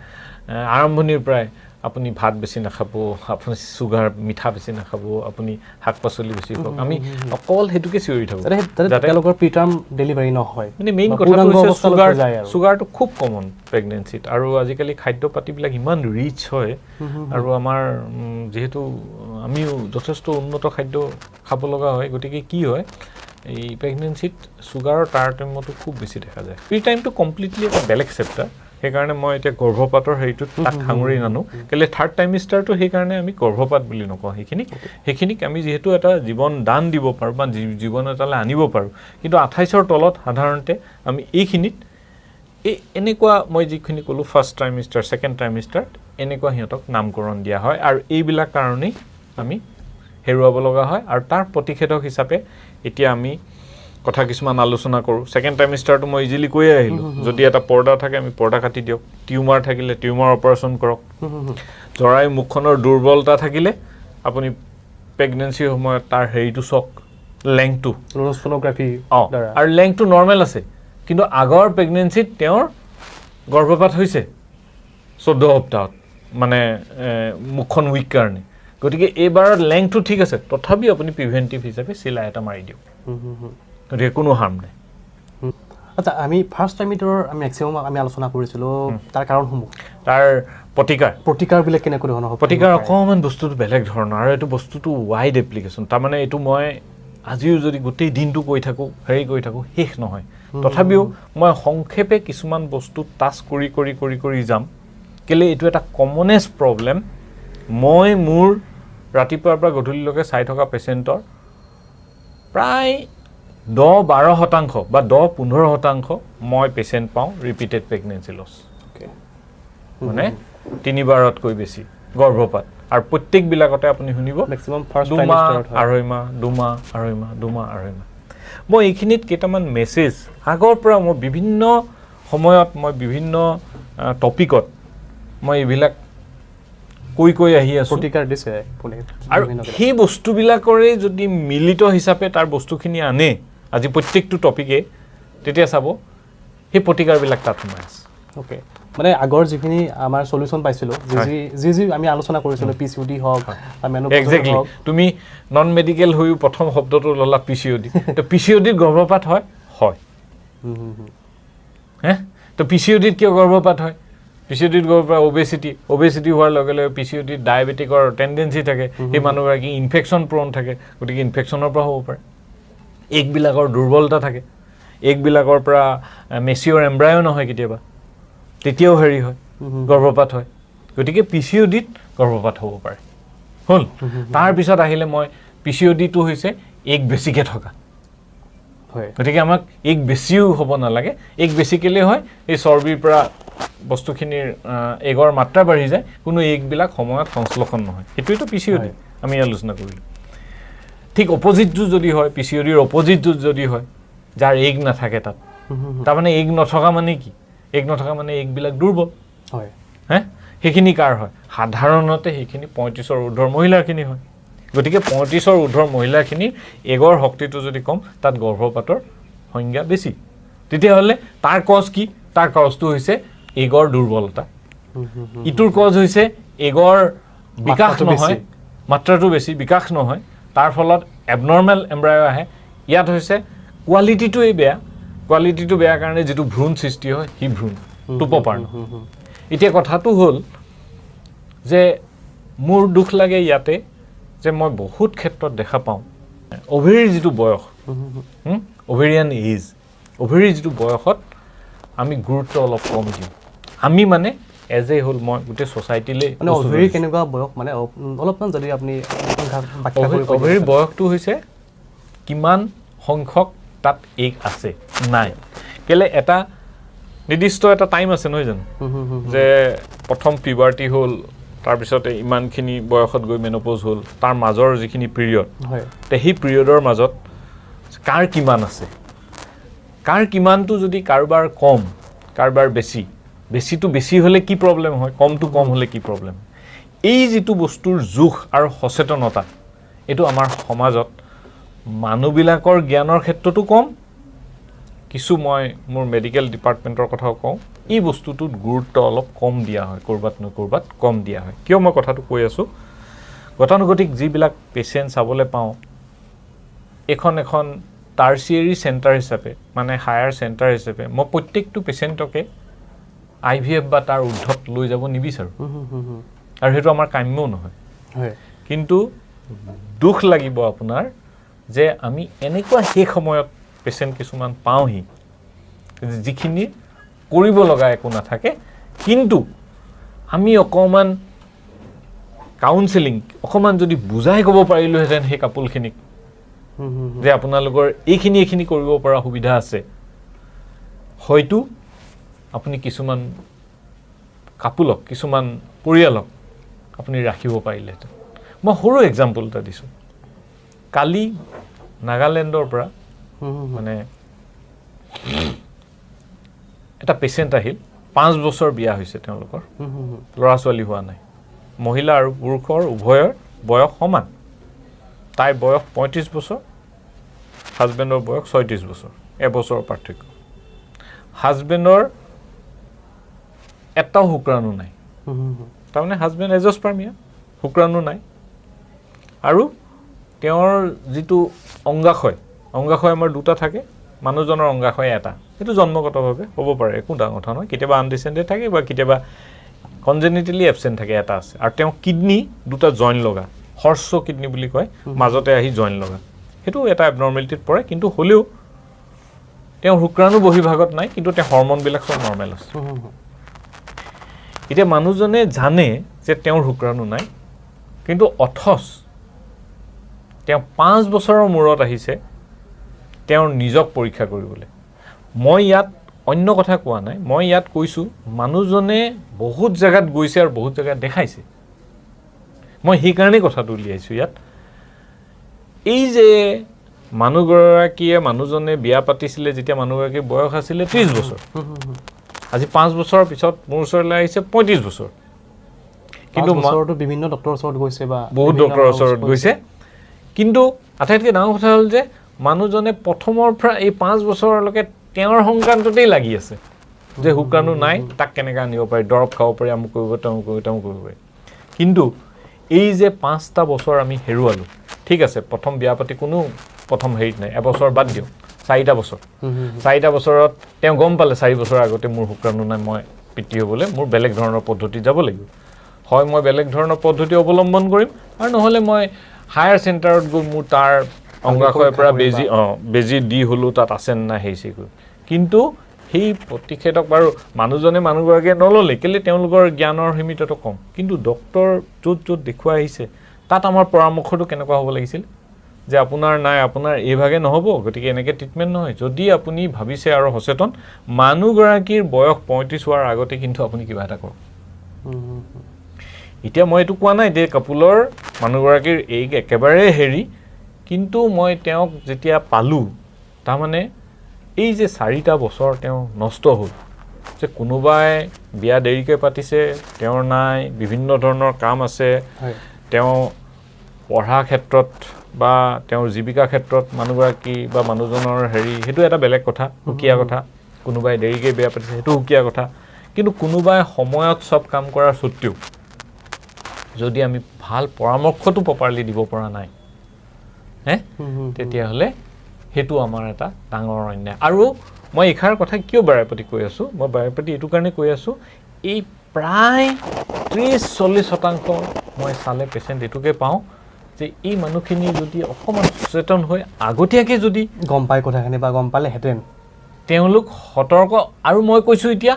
আৰম্ভণিৰ পৰাই আপুনি ভাত বেছি নাখাব আপুনি চুগাৰ মিঠা বেছি নাখাব আপুনি শাক পাচলি বেছি খাওক আমি অকল সেইটোকে চিঞৰি থাকোঁ যাতে তেওঁলোকৰ প্ৰিটাৰ্ম ডেলিভাৰী নহয় মানে মেইন কথাটো হৈছে চুগাৰটো খুব কমন প্ৰেগনেঞ্চিত আৰু আজিকালি খাদ্য পাতিবিলাক ইমান ৰিচ হয় আৰু আমাৰ যিহেতু আমিও যথেষ্ট উন্নত খাদ্য খাব লগা হয় গতিকে কি হয় এই প্ৰেগনেঞ্চিত চুগাৰৰ তাৰতম্যটো খুব বেছি দেখা যায় প্ৰি টাইমটো কমপ্লিটলি এটা বেলেগ চেপ্টাৰ সেইকাৰণে মই এতিয়া গৰ্ভপাতৰ হেৰিটোত তাক সাঙুৰি নানো কেলে থাৰ্ড টাইমিষ্টাৰটো সেইকাৰণে আমি গৰ্ভপাত বুলি নকওঁ সেইখিনিক আমি যিহেতু এটা জীৱন দান দিব পাৰোঁ বা জীৱন এটালৈ আনিব পাৰোঁ কিন্তু 28ৰ তলত সাধাৰণতে আমি এইখিনিত এনেকুৱা মই যিখিনি ক'লোঁ ফাৰ্ষ্ট ট্ৰাইমিষ্টাৰ ছেকেণ্ড ট্ৰাইমিষ্টাৰ এনেকুৱা সিহঁতক নামকৰণ দিয়া হয় আৰু এইবিলাক কাৰণেই আমি হেৰুৱাব লগা হয় আৰু তাৰ প্ৰতিষেধক হিচাপে এতিয়া আমি কথা কিছুমান আলোচনা কৰোঁ ছেকেণ্ড ট্ৰাইমিষ্টাৰটো মই ইজিলি কৈয়ে আহিলোঁ যদি এটা পৰ্দা থাকে আমি পৰ্দা কাটি দিয়ক টিউমাৰ থাকিলে টিউমাৰ অপাৰেশ্যন কৰক জৰাই মুখখনৰ দুৰ্বলতা থাকিলে আপুনি প্ৰেগনেঞ্চিৰ সময়ত তাৰ হেৰিটো চাওক লেংথটো আৰু লেংথটো নৰ্মেল আছে কিন্তু আগৰ প্ৰেগনেঞ্চিত তেওঁৰ গৰ্ভপাত হৈছে 14 সপ্তাহত মানে মুখখন উইক কাৰণে গতিকে এইবাৰৰ লেংথটো ঠিক আছে তথাপি আপুনি প্ৰিভেণ্টিভ হিচাপে চিলাই এটা মাৰি দিয়ক গতিকে কোনো হাৰ্ম নাই আচ্ছা আমি ফাৰ্ষ্ট টাইমিটাৰৰ আমি মেক্সিমাম আমি আলোচনা কৰিছিলোঁ তাৰ কাৰণসমূহ তাৰ প্ৰতিকাৰবিলাক কেনেকুৱা ধৰণৰ হ'ব প্ৰতিকাৰ অকণমান বস্তুটো বেলেগ ধৰণৰ আৰু এইটো বস্তুটো ৱাইড এপ্লিকেশ্যন তাৰমানে এইটো মই আজিও যদি গোটেই দিনটো কৈ থাকোঁ হেৰি কৰি থাকোঁ শেষ নহয় তথাপিও মই সংক্ষেপে কিছুমান বস্তু টাচ কৰি যাম কেলে এইটো এটা কমনেষ্ট প্ৰব্লেম মই মোৰ ৰাতিপুৱাৰ পৰা গধূলিলৈকে চাই থকা পেচেণ্টৰ প্ৰায় 10-12% বা 10-15% মই পেচেণ্ট পাওঁ ৰিপিটেড প্ৰেগনেঞ্চি লছ মানে 3বাৰতকৈ বেছি গৰ্ভপাত আৰু প্ৰত্যেকবিলাকতে আপুনি শুনিব মেক্সিমাম ফাৰ্ষ্ট 2 মাহ 2.5 মাহ 2 মাহ 2.5 মাহ 2 মাহ 2.5 মাহ মই এইখিনিত কেইটামান মেছেজ আগৰ পৰা মই বিভিন্ন সময়ত মই বিভিন্ন টপিকত মই এইবিলাক কৈ আহি আছোঁ প্ৰতিকাৰ দিছে আৰু সেই বস্তুবিলাকৰে যদি মিলিত হিচাপে তাৰ বস্তুখিনি আনে আজি প্ৰত্যেকটো টপিকে তেতিয়া চাব সেই প্ৰতিকাৰবিলাক তাত সোমাই আছে অ'কে মানে আগৰ যিখিনি আমাৰ সলিউশন পাইছিলোঁ যি আমি আলোচনা কৰিছিলোঁ পিচিঅডি হওক বা মেনোপজ হওক তুমি নন মেডিকেল হৈও প্ৰথম শব্দটো ল'লা পিচিঅডি তো পিচিঅডিত গৰ্ভপাত হয় তো পিচিঅডিত কিয় গৰ্ভপাত হয় পিচিঅডিত গৰ্ভপাত অবেচিটি হোৱাৰ লগে লগে পিচিঅডিত ডায়েবেটিকৰ টেণ্ডেঞ্চি থাকে সেই মানুহগৰাকী ইনফেকশ্যন প্ৰ'ন থাকে গতিকে ইনফেকশ্যনৰ পৰা হ'ব পাৰে এগবিলাকৰ দুৰ্বলতা থাকে এগবিলাকৰ পৰা মেচিয়ৰ এম্ব্ৰায়ো নহয় কেতিয়াবা তেতিয়াও হেৰি হয় গৰ্ভপাত হয় গতিকে পিচিঅডিত গৰ্ভপাত হ'ব পাৰে হ'ল তাৰপিছত আহিলে মই পিচিঅডিটো হৈছে এগ বেছিকৈ থকা হয় গতিকে আমাক এগ বেছিও হ'ব নালাগে এগ বেছিকেলি হয় এই চৰ্বিৰ পৰা বস্তুখিনিৰ এগৰ মাত্ৰা বাঢ়ি যায় কোনো এগবিলাক সময়ত সংশ্লেষণ নহয় সেইটোৱেতো পিচিঅডি আমি আলোচনা কৰিলোঁ ঠিক অপজিটটো যদি হয় পিচিঅডিৰ অপজিটটো যদি হয় যাৰ এগ নাথাকে তাত তাৰমানে এগ নথকা মানে কি এগ নথকা মানে এগবিলাক দুৰ্বল হয় সেইখিনি কাৰ হয় সাধাৰণতে সেইখিনি 35ৰ ঊৰ্ধৰ মহিলাখিনি হয় গতিকে 35ৰ ঊৰ্ধৰ মহিলাখিনিৰ এগৰ শক্তিটো যদি কম তাত গৰ্ভপাতৰ সংজ্ঞা বেছি তেতিয়াহ'লে তাৰ কজ কি তাৰ কজটো হৈছে এগৰ দুৰ্বলতা ইটোৰ কজ হৈছে এগৰ বিকাশ নহয় মাত্ৰাটো বেছি বিকাশ নহয় তাৰ ফলত এবনৰ্মেল এম্ব্ৰায়ো আহে ইয়াত হৈছে কোৱালিটিটোৱেই বেয়া কোৱালিটিটো বেয়া কাৰণে যিটো ভ্ৰূণ সৃষ্টি হয় সি ভ্ৰূণ টুপপাৰ্ণ এতিয়া কথাটো হ'ল যে মোৰ দুখ লাগে ইয়াতে যে মই বহুত ক্ষেত্ৰত দেখা পাওঁ অভেৰীৰ যিটো বয়স অভেৰিয়ান এজ অভেৰীৰ যিটো বয়সত আমি গুৰুত্ব অলপ কম দিওঁ আমি মানে এজ এ হ'ল মই গোটেই ছ'চাইটিলৈ মানে অভেৰী কেনেকুৱা বয়স মানে অলপমান যদি আপুনি অভেৰীৰ বয়সটো হৈছে কিমান সংখ্যক তাত এগ আছে নাই কেলে এটা নিৰ্দিষ্ট এটা টাইম আছে নহয় জানো যে প্ৰথম পিউবাৰ্টি হ'ল তাৰপিছতে ইমানখিনি বয়সত গৈ মেনোপজ হ'ল তাৰ মাজৰ যিখিনি পিৰিয়ড তে সেই পিৰিয়ডৰ মাজত কাৰ কিমান আছে কাৰ কিমানটো যদি কাৰোবাৰ কম কাৰোবাৰ বেছি বেছিটো বেছি হ'লে কি প্ৰব্লেম হয়, কমটো কম হ'লে কি প্ৰব্লেম। এই যিটো বস্তুৰ জোখ আৰু সচেতনতা, এইটো আমাৰ সমাজত মানুহবিলাকৰ জ্ঞানৰ ক্ষেত্ৰতো কম। কিছু মই মোৰ মেডিকেল ডিপাৰ্টমেণ্টৰ কথাও কওঁ, এই বস্তুটোত গুৰুত্ব অলপ কম দিয়া হয়, ক'ৰবাত নহয় ক'ৰবাত কম দিয়া হয়। কিয় মই কথাটো কৈ আছোঁ, গতানুগতিক যিবিলাক পেচেণ্ট চাবলৈ পাওঁ, এখন টাৰ্চিয়েৰী চেণ্টাৰ হিচাপে, মানে হায়াৰ চেণ্টাৰ হিচাপে মই প্ৰত্যেকটো পেচেণ্টকে IVF বা তাৰ ঊৰ্ধত লৈ যাব নিবিচাৰোঁ, আৰু সেইটো আমাৰ কাম্যও নহয়। কিন্তু দুখ লাগিব আপোনাৰ যে আমি এনেকুৱা শেষ সময়ত পেচেণ্ট কিছুমান পাওঁহি যিখিনি কৰিব লগা একো নাথাকে, কিন্তু আমি অকণমান কাউন্সেলিং, অকণমান যদি বুজাই ক'ব পাৰিলোহেঁতেন সেই কাপোলখিনিক যে আপোনালোকৰ এইখিনি কৰিব পৰা সুবিধা আছে, হয়তো আপুনি কিছুমান কাপোলক, কিছুমান পৰিয়ালক আপুনি ৰাখিব পাৰিলেহেঁতেন। মই সৰু এক্সাম্পল এটা দিছোঁ। কালি নাগালেণ্ডৰ পৰা মানে এটা পেচেণ্ট আহিল, 5 বছৰ বিয়া হৈছে তেওঁলোকৰ, ল'ৰা ছোৱালী হোৱা নাই, মহিলা আৰু পুৰুষৰ উভয়ৰ বয়স সমান। তাইৰ বয়স 35 বছৰ, হাজবেণ্ডৰ বয়স 36 বছৰ, এবছৰৰ পাৰ্থক্য। হাজবেণ্ডৰ এটাও শুক্ৰাণু নাই, তাৰমানে হাজবেণ্ড এজস্পাৰ্মিয়া, শুক্ৰাণু নাই। আৰু তেওঁৰ যিটো অংগাশয় আমাৰ 2টা থাকে, মানুহজনৰ অংগাশয় এটা, সেইটো জন্মগতভাৱে হ'ব পাৰে, একো ডাঙৰ কথা নহয়। কেতিয়াবা আনডিচেণ্ডেড থাকে বা কেতিয়াবা কনজেনিটেলি এবচেণ্ট থাকে, এটা আছে। আৰু তেওঁ কিডনি 2টা জইন লগা, হৰ্ছ কিডনি বুলি কয়, মাজতে আহি জইন লগা, সেইটো এটা এবনৰ্মেলিটিত পৰে। কিন্তু হ'লেও তেওঁ শুক্ৰাণু বহিভাগত নাই, কিন্তু তেওঁ হৰমনবিলাক চব নৰ্মেল আছে। এতিয়া মানুহজনে জানে যে তেওঁৰ শুক্ৰাণু নাই, কিন্তু অথচ তেওঁ 5 বছৰৰ মূৰত আহিছে তেওঁৰ নিজক পৰীক্ষা কৰিবলৈ। মই ইয়াত অন্য কথা কোৱা নাই, মই ইয়াত কৈছোঁ মানুহজনে বহুত জেগাত গৈছে আৰু বহুত জেগাত দেখাইছে। মই সেইকাৰণেই কথাটো উলিয়াইছোঁ ইয়াত। এই যে মানুহজনে বিয়া পাতিছিলে যেতিয়া মানুহগৰাকীৰ বয়স আছিলে 30 বছৰ, আজি 5 বছৰৰ পিছত মোৰ ওচৰলৈ আহিছে 35 বছৰ। কিন্তু বিভিন্ন ডক্টৰৰ ওচৰত গৈছে বা বহুত ডক্টৰৰ ওচৰত গৈছে, কিন্তু আটাইতকৈ ডাঙৰ কথা হ'ল যে মানুহজনে প্ৰথমৰ পৰা এই 5 বছৰলৈকে তেওঁৰ সংক্ৰান্ততেই লাগি আছে যে শুক্ৰাণু নাই, তাক কেনেকৈ আনিব পাৰি, দৰৱ খাব পাৰি, আমুক কৰিব পাৰি। কিন্তু এই যে 5টা বছৰ আমি হেৰুৱালোঁ, ঠিক আছে, প্ৰথম বিয়া পাতি কোনো প্ৰথম হেৰিত নাই, এবছৰ বাদ দিওঁ, 4টা বছৰ, 4টা বছৰত তেওঁ গম পালে 4 বছৰৰ আগতে মোৰ শুক্ৰাণু নাই, মই পিতৃ হ'বলৈ মোৰ বেলেগ ধৰণৰ পদ্ধতি যাব লাগিব। হয়, মই বেলেগ ধৰণৰ পদ্ধতি অৱলম্বন কৰিম, আৰু নহ'লে মই হায়াৰ চেণ্টাৰত গৈ মোৰ তাৰ অংগাশয়ৰ পৰা বেজি দি হ'লেও তাত আছে নাই সেই কৰিম। কিন্তু সেই প্ৰতিষেধক বাৰু মানুহগৰাকীয়ে নল'লে, কেলৈ তেওঁলোকৰ জ্ঞানৰ সীমিতটো কম। কিন্তু ডক্টৰ য'ত দেখুৱাই আহিছে তাত আমাৰ পৰামৰ্শটো কেনেকুৱা হ'ব লাগিছিল যে আপোনাৰ নাই, আপোনাৰ এইভাগে নহ'ব, গতিকে এনেকৈ ট্ৰিটমেণ্ট নহয়। যদি আপুনি ভাবিছে আৰু সচেতন, মানুহগৰাকীৰ বয়স 35 হোৱাৰ আগতে কিন্তু আপুনি কিবা এটা কৰক। এতিয়া মই এইটো কোৱা নাই যে কাপুলৰ মানুহগৰাকীৰ এই একেবাৰে কিন্তু মই তেওঁক যেতিয়া পালোঁ, তাৰমানে এই যে 4টা বছৰ তেওঁ নষ্ট হ'ল, যে কোনোবাই বিয়া দেৰিকৈ পাতিছে, তেওঁৰ নাই, বিভিন্ন ধৰণৰ কাম আছে, তেওঁ পঢ়া ক্ষেত্ৰত বা তেওঁৰ জীৱিকা ক্ষেত্ৰত মানুহগৰাকী বা মানুহজনৰ সেইটো এটা বেলেগ কথা, সুকীয়া কথা। কোনোবাই দেৰিকৈ বিয়া পাতিছে, সেইটো সুকীয়া কথা। কিন্তু কোনোবাই সময়ত চব কাম কৰাৰ স্বত্তেও যদি আমি ভাল পৰামৰ্শটো প্ৰপাৰলি দিব পৰা নাই, তেতিয়াহ'লে সেইটো আমাৰ এটা ডাঙৰ অন্যায়। আৰু মই এইষাৰ কথা কিয় বাৰেপতি কৈ আছোঁ, মই বাৰেপতি এইটো কাৰণে কৈ আছোঁ, এই প্ৰায় 30-40% মই চালে পেচেণ্ট এইটোকে পাওঁ যে এই মানুহখিনি যদি অকণমান সচেতন হৈ আগতীয়াকৈ যদি গম পায় কথাখিনি বা গম পালেহেঁতেন, তেওঁলোক সতৰ্ক। আৰু মই কৈছোঁ এতিয়া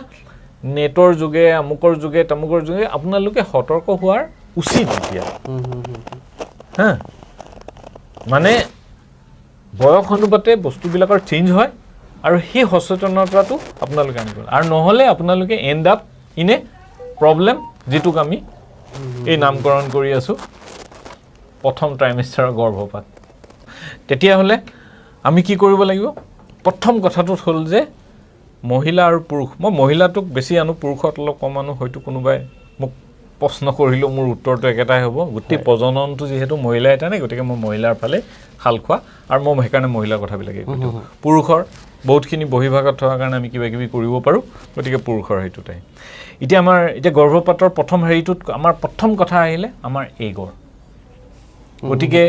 নেটৰ যোগে, আমুকৰ যোগে, তামুকৰ যোগে আপোনালোকে সতৰ্ক হোৱাৰ উচিত এতিয়া। মানে বয়স অনুপাতে বস্তুবিলাকৰ চেঞ্জ হয়, আৰু সেই সচেতনতাটো আপোনালোকে আনিব। আৰু নহ'লে আপোনালোকে and up in a problem, যিটোক আমি এই নামকৰণ কৰি আছোঁ প্ৰথম ট্ৰাইমেষ্টাৰৰ গৰ্ভপাত। তেতিয়াহ'লে আমি কি কৰিব লাগিব? প্ৰথম কথাটো হ'ল যে মহিলা আৰু পুৰুষ, মই মহিলাটোক বেছি আনো, পুৰুষত অলপ কম আনো, হয়তো কোনোবাই মোক প্ৰশ্ন কৰিলেও মোৰ উত্তৰটো একেটাই হ'ব। গোটেই প্ৰজননটো যিহেতু মহিলা এটা নাই, গতিকে মই মহিলাৰ ফালে খাল খোৱা, আৰু মই সেইকাৰণে মহিলাৰ কথাবিলাকেই কৈ দিওঁ। পুৰুষৰ বহুতখিনি বহিভাগত থকাৰ কাৰণে আমি কিবা কিবি কৰিব পাৰোঁ, গতিকে পুৰুষৰ সেইটোতে। এতিয়া আমাৰ গৰ্ভপাতৰ প্ৰথম হেৰিটোত আমাৰ প্ৰথম কথা আহিলে আমাৰ এগৰ। গতিকে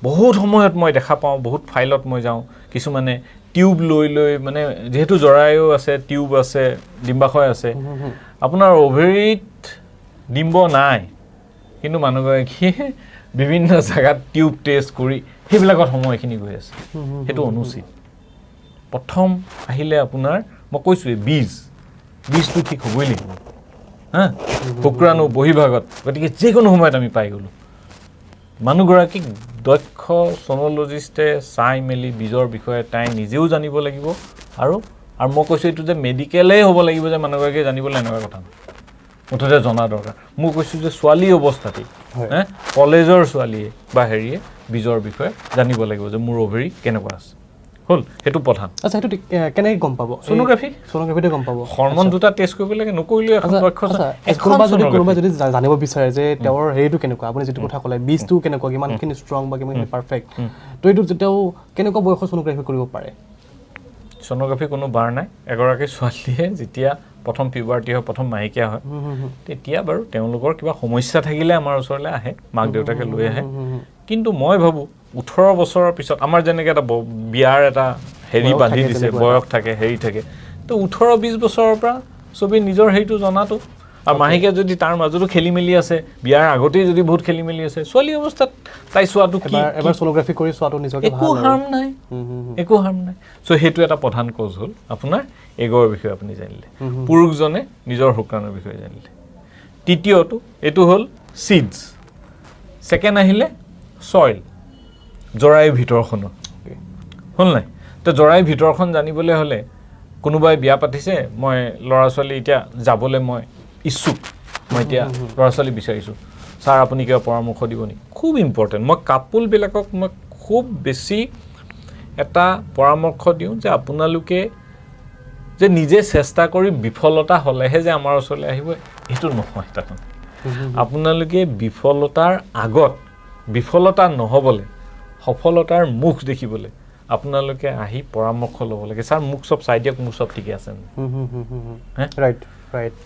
বহুত সময়ত মই দেখা পাওঁ, বহুত ফাইলত মই যাওঁ, কিছুমানে টিউব লৈ মানে যিহেতু জৰায়ু আছে, টিউব আছে, ডিম্বাশয় আছে, আপোনাৰ অভেৰিত ডিম্ব নাই, কিন্তু মানুহগৰাকীয়ে বিভিন্ন জেগাত টিউব টেষ্ট কৰি সেইবিলাকত সময়খিনি গৈ আছে। সেইটো অনুচিত। প্ৰথম আহিলে আপোনাৰ মই কৈছোঁৱেই বীজটো ঠিক হ'বই লাগিব, হা, শুক্ৰাণু বহিভাগত। গতিকে যিকোনো সময়ত আমি পাই গ'লোঁ। মানুহগৰাকীক দক্ষ ছ'ন'লজিষ্টে চাই মেলি বীজৰ বিষয়ে তাই নিজেও জানিব লাগিব, আৰু মই কৈছোঁ এইটো যে মেডিকেলেই হ'ব লাগিব যে মানুহগৰাকীয়ে জানিবলৈ, এনেকুৱা কথা নহয়, মুঠতে জনা দৰকাৰ। মই কৈছোঁ যে ছোৱালী অৱস্থাতেই, কলেজৰ ছোৱালীয়ে বা হেৰিয়ে বীজৰ বিষয়ে জানিব লাগিব যে মোৰ অভেৰি কেনেকুৱা আছে। হ'ল, সেইটো প্ৰধান। আচ্ছা, সেইটো কেনেকৈ গম পাব? ছ'ন'গ্ৰাফিতে গম পাব। হৰমন দুটা টেষ্ট কৰিব লাগে, নকৰিলেও এখন দক্ষ কোনোবাই যদি জানিব বিচাৰে যে তেওঁৰ হেৰিটো কেনেকুৱা, আপুনি যিটো কথা ক'লে, বীজটো কেনেকুৱা, কিমানখিনি ষ্ট্ৰং বা কিমানখিনি পাৰফেক্ট, তো এইটো তেওঁ কেনেকুৱা বয়সত ছ'ন'গ্ৰাফি কৰিব পাৰে? ছ'ন'গ্ৰাফি কোনো বাৰ নাই। এগৰাকী ছোৱালীয়ে যেতিয়া প্ৰথম পিউবাৰ্টি হয়, প্ৰথম মাহেকীয়া হয়, তেতিয়া বাৰু তেওঁলোকৰ কিবা সমস্যা থাকিলে আমাৰ ওচৰলৈ আহে, মাক দেউতাকে লৈ আহে। কিন্তু মই ভাবোঁ 18 বছৰৰ পিছত আমাৰ যেনেকৈ এটা বিয়াৰ এটা হেৰি বান্ধি দিছে, বয়স থাকে, হেৰি থাকে, তো 18-20 বছৰৰ পৰা চবেই নিজৰ হেৰিটো জনাটো, আৰু মাহেকীয়া যদি তাৰ মাজতো খেলি মেলি আছে, বিয়াৰ আগতেই যদি বহুত খেলি মেলি আছে, ছোৱালী অৱস্থাত তাই চোৱাটো কি, এবাৰ ছ'ন'গ্ৰাফি কৰি চোৱাটো নিজকে একো হাৰ্ম নাই, একো হাৰ্ম নাই। চ' সেইটো এটা প্ৰধান কজ হ'ল আপোনাৰ এগৰ বিষয়ে আপুনি জানিলে, পুৰুষজনে নিজৰ শুক্ৰাণুৰ বিষয়ে জানিলে। তৃতীয়টো এইটো হ'ল চিডছ। ছেকেণ্ড আহিলে চইল, জৰায়ুৰ ভিতৰখনৰ, হ'ল নাই? তো জৰায়ুৰ ভিতৰখন জানিবলৈ হ'লে কোনোবাই বিয়া পাতিছে, মই ল'ৰা ছোৱালী এতিয়া যাবলৈ মই ইচ্ছুক, মই এতিয়া ল'ৰা ছোৱালী বিচাৰিছোঁ, ছাৰ আপুনি কিবা পৰামৰ্শ দিব নেকি? খুব ইম্পৰ্টেণ্ট। মই কাপোলবিলাকক মই খুব বেছি এটা পৰামৰ্শ দিওঁ যে আপোনালোকে যে নিজে চেষ্টা কৰি বিফলতা হ'লেহে যে আমাৰ ওচৰলৈ আহিব, এইটো নহয়। তাত আপোনালোকে বিফলতাৰ আগত, বিফলতা নহ'বলৈ, সফলতাৰ মুখ দেখিবলৈ আপোনালোকে আহি পৰামৰ্শ ল'ব লাগে। ছাৰ মোক চব চাই দিয়ক, মোৰ চব ঠিকে আছে।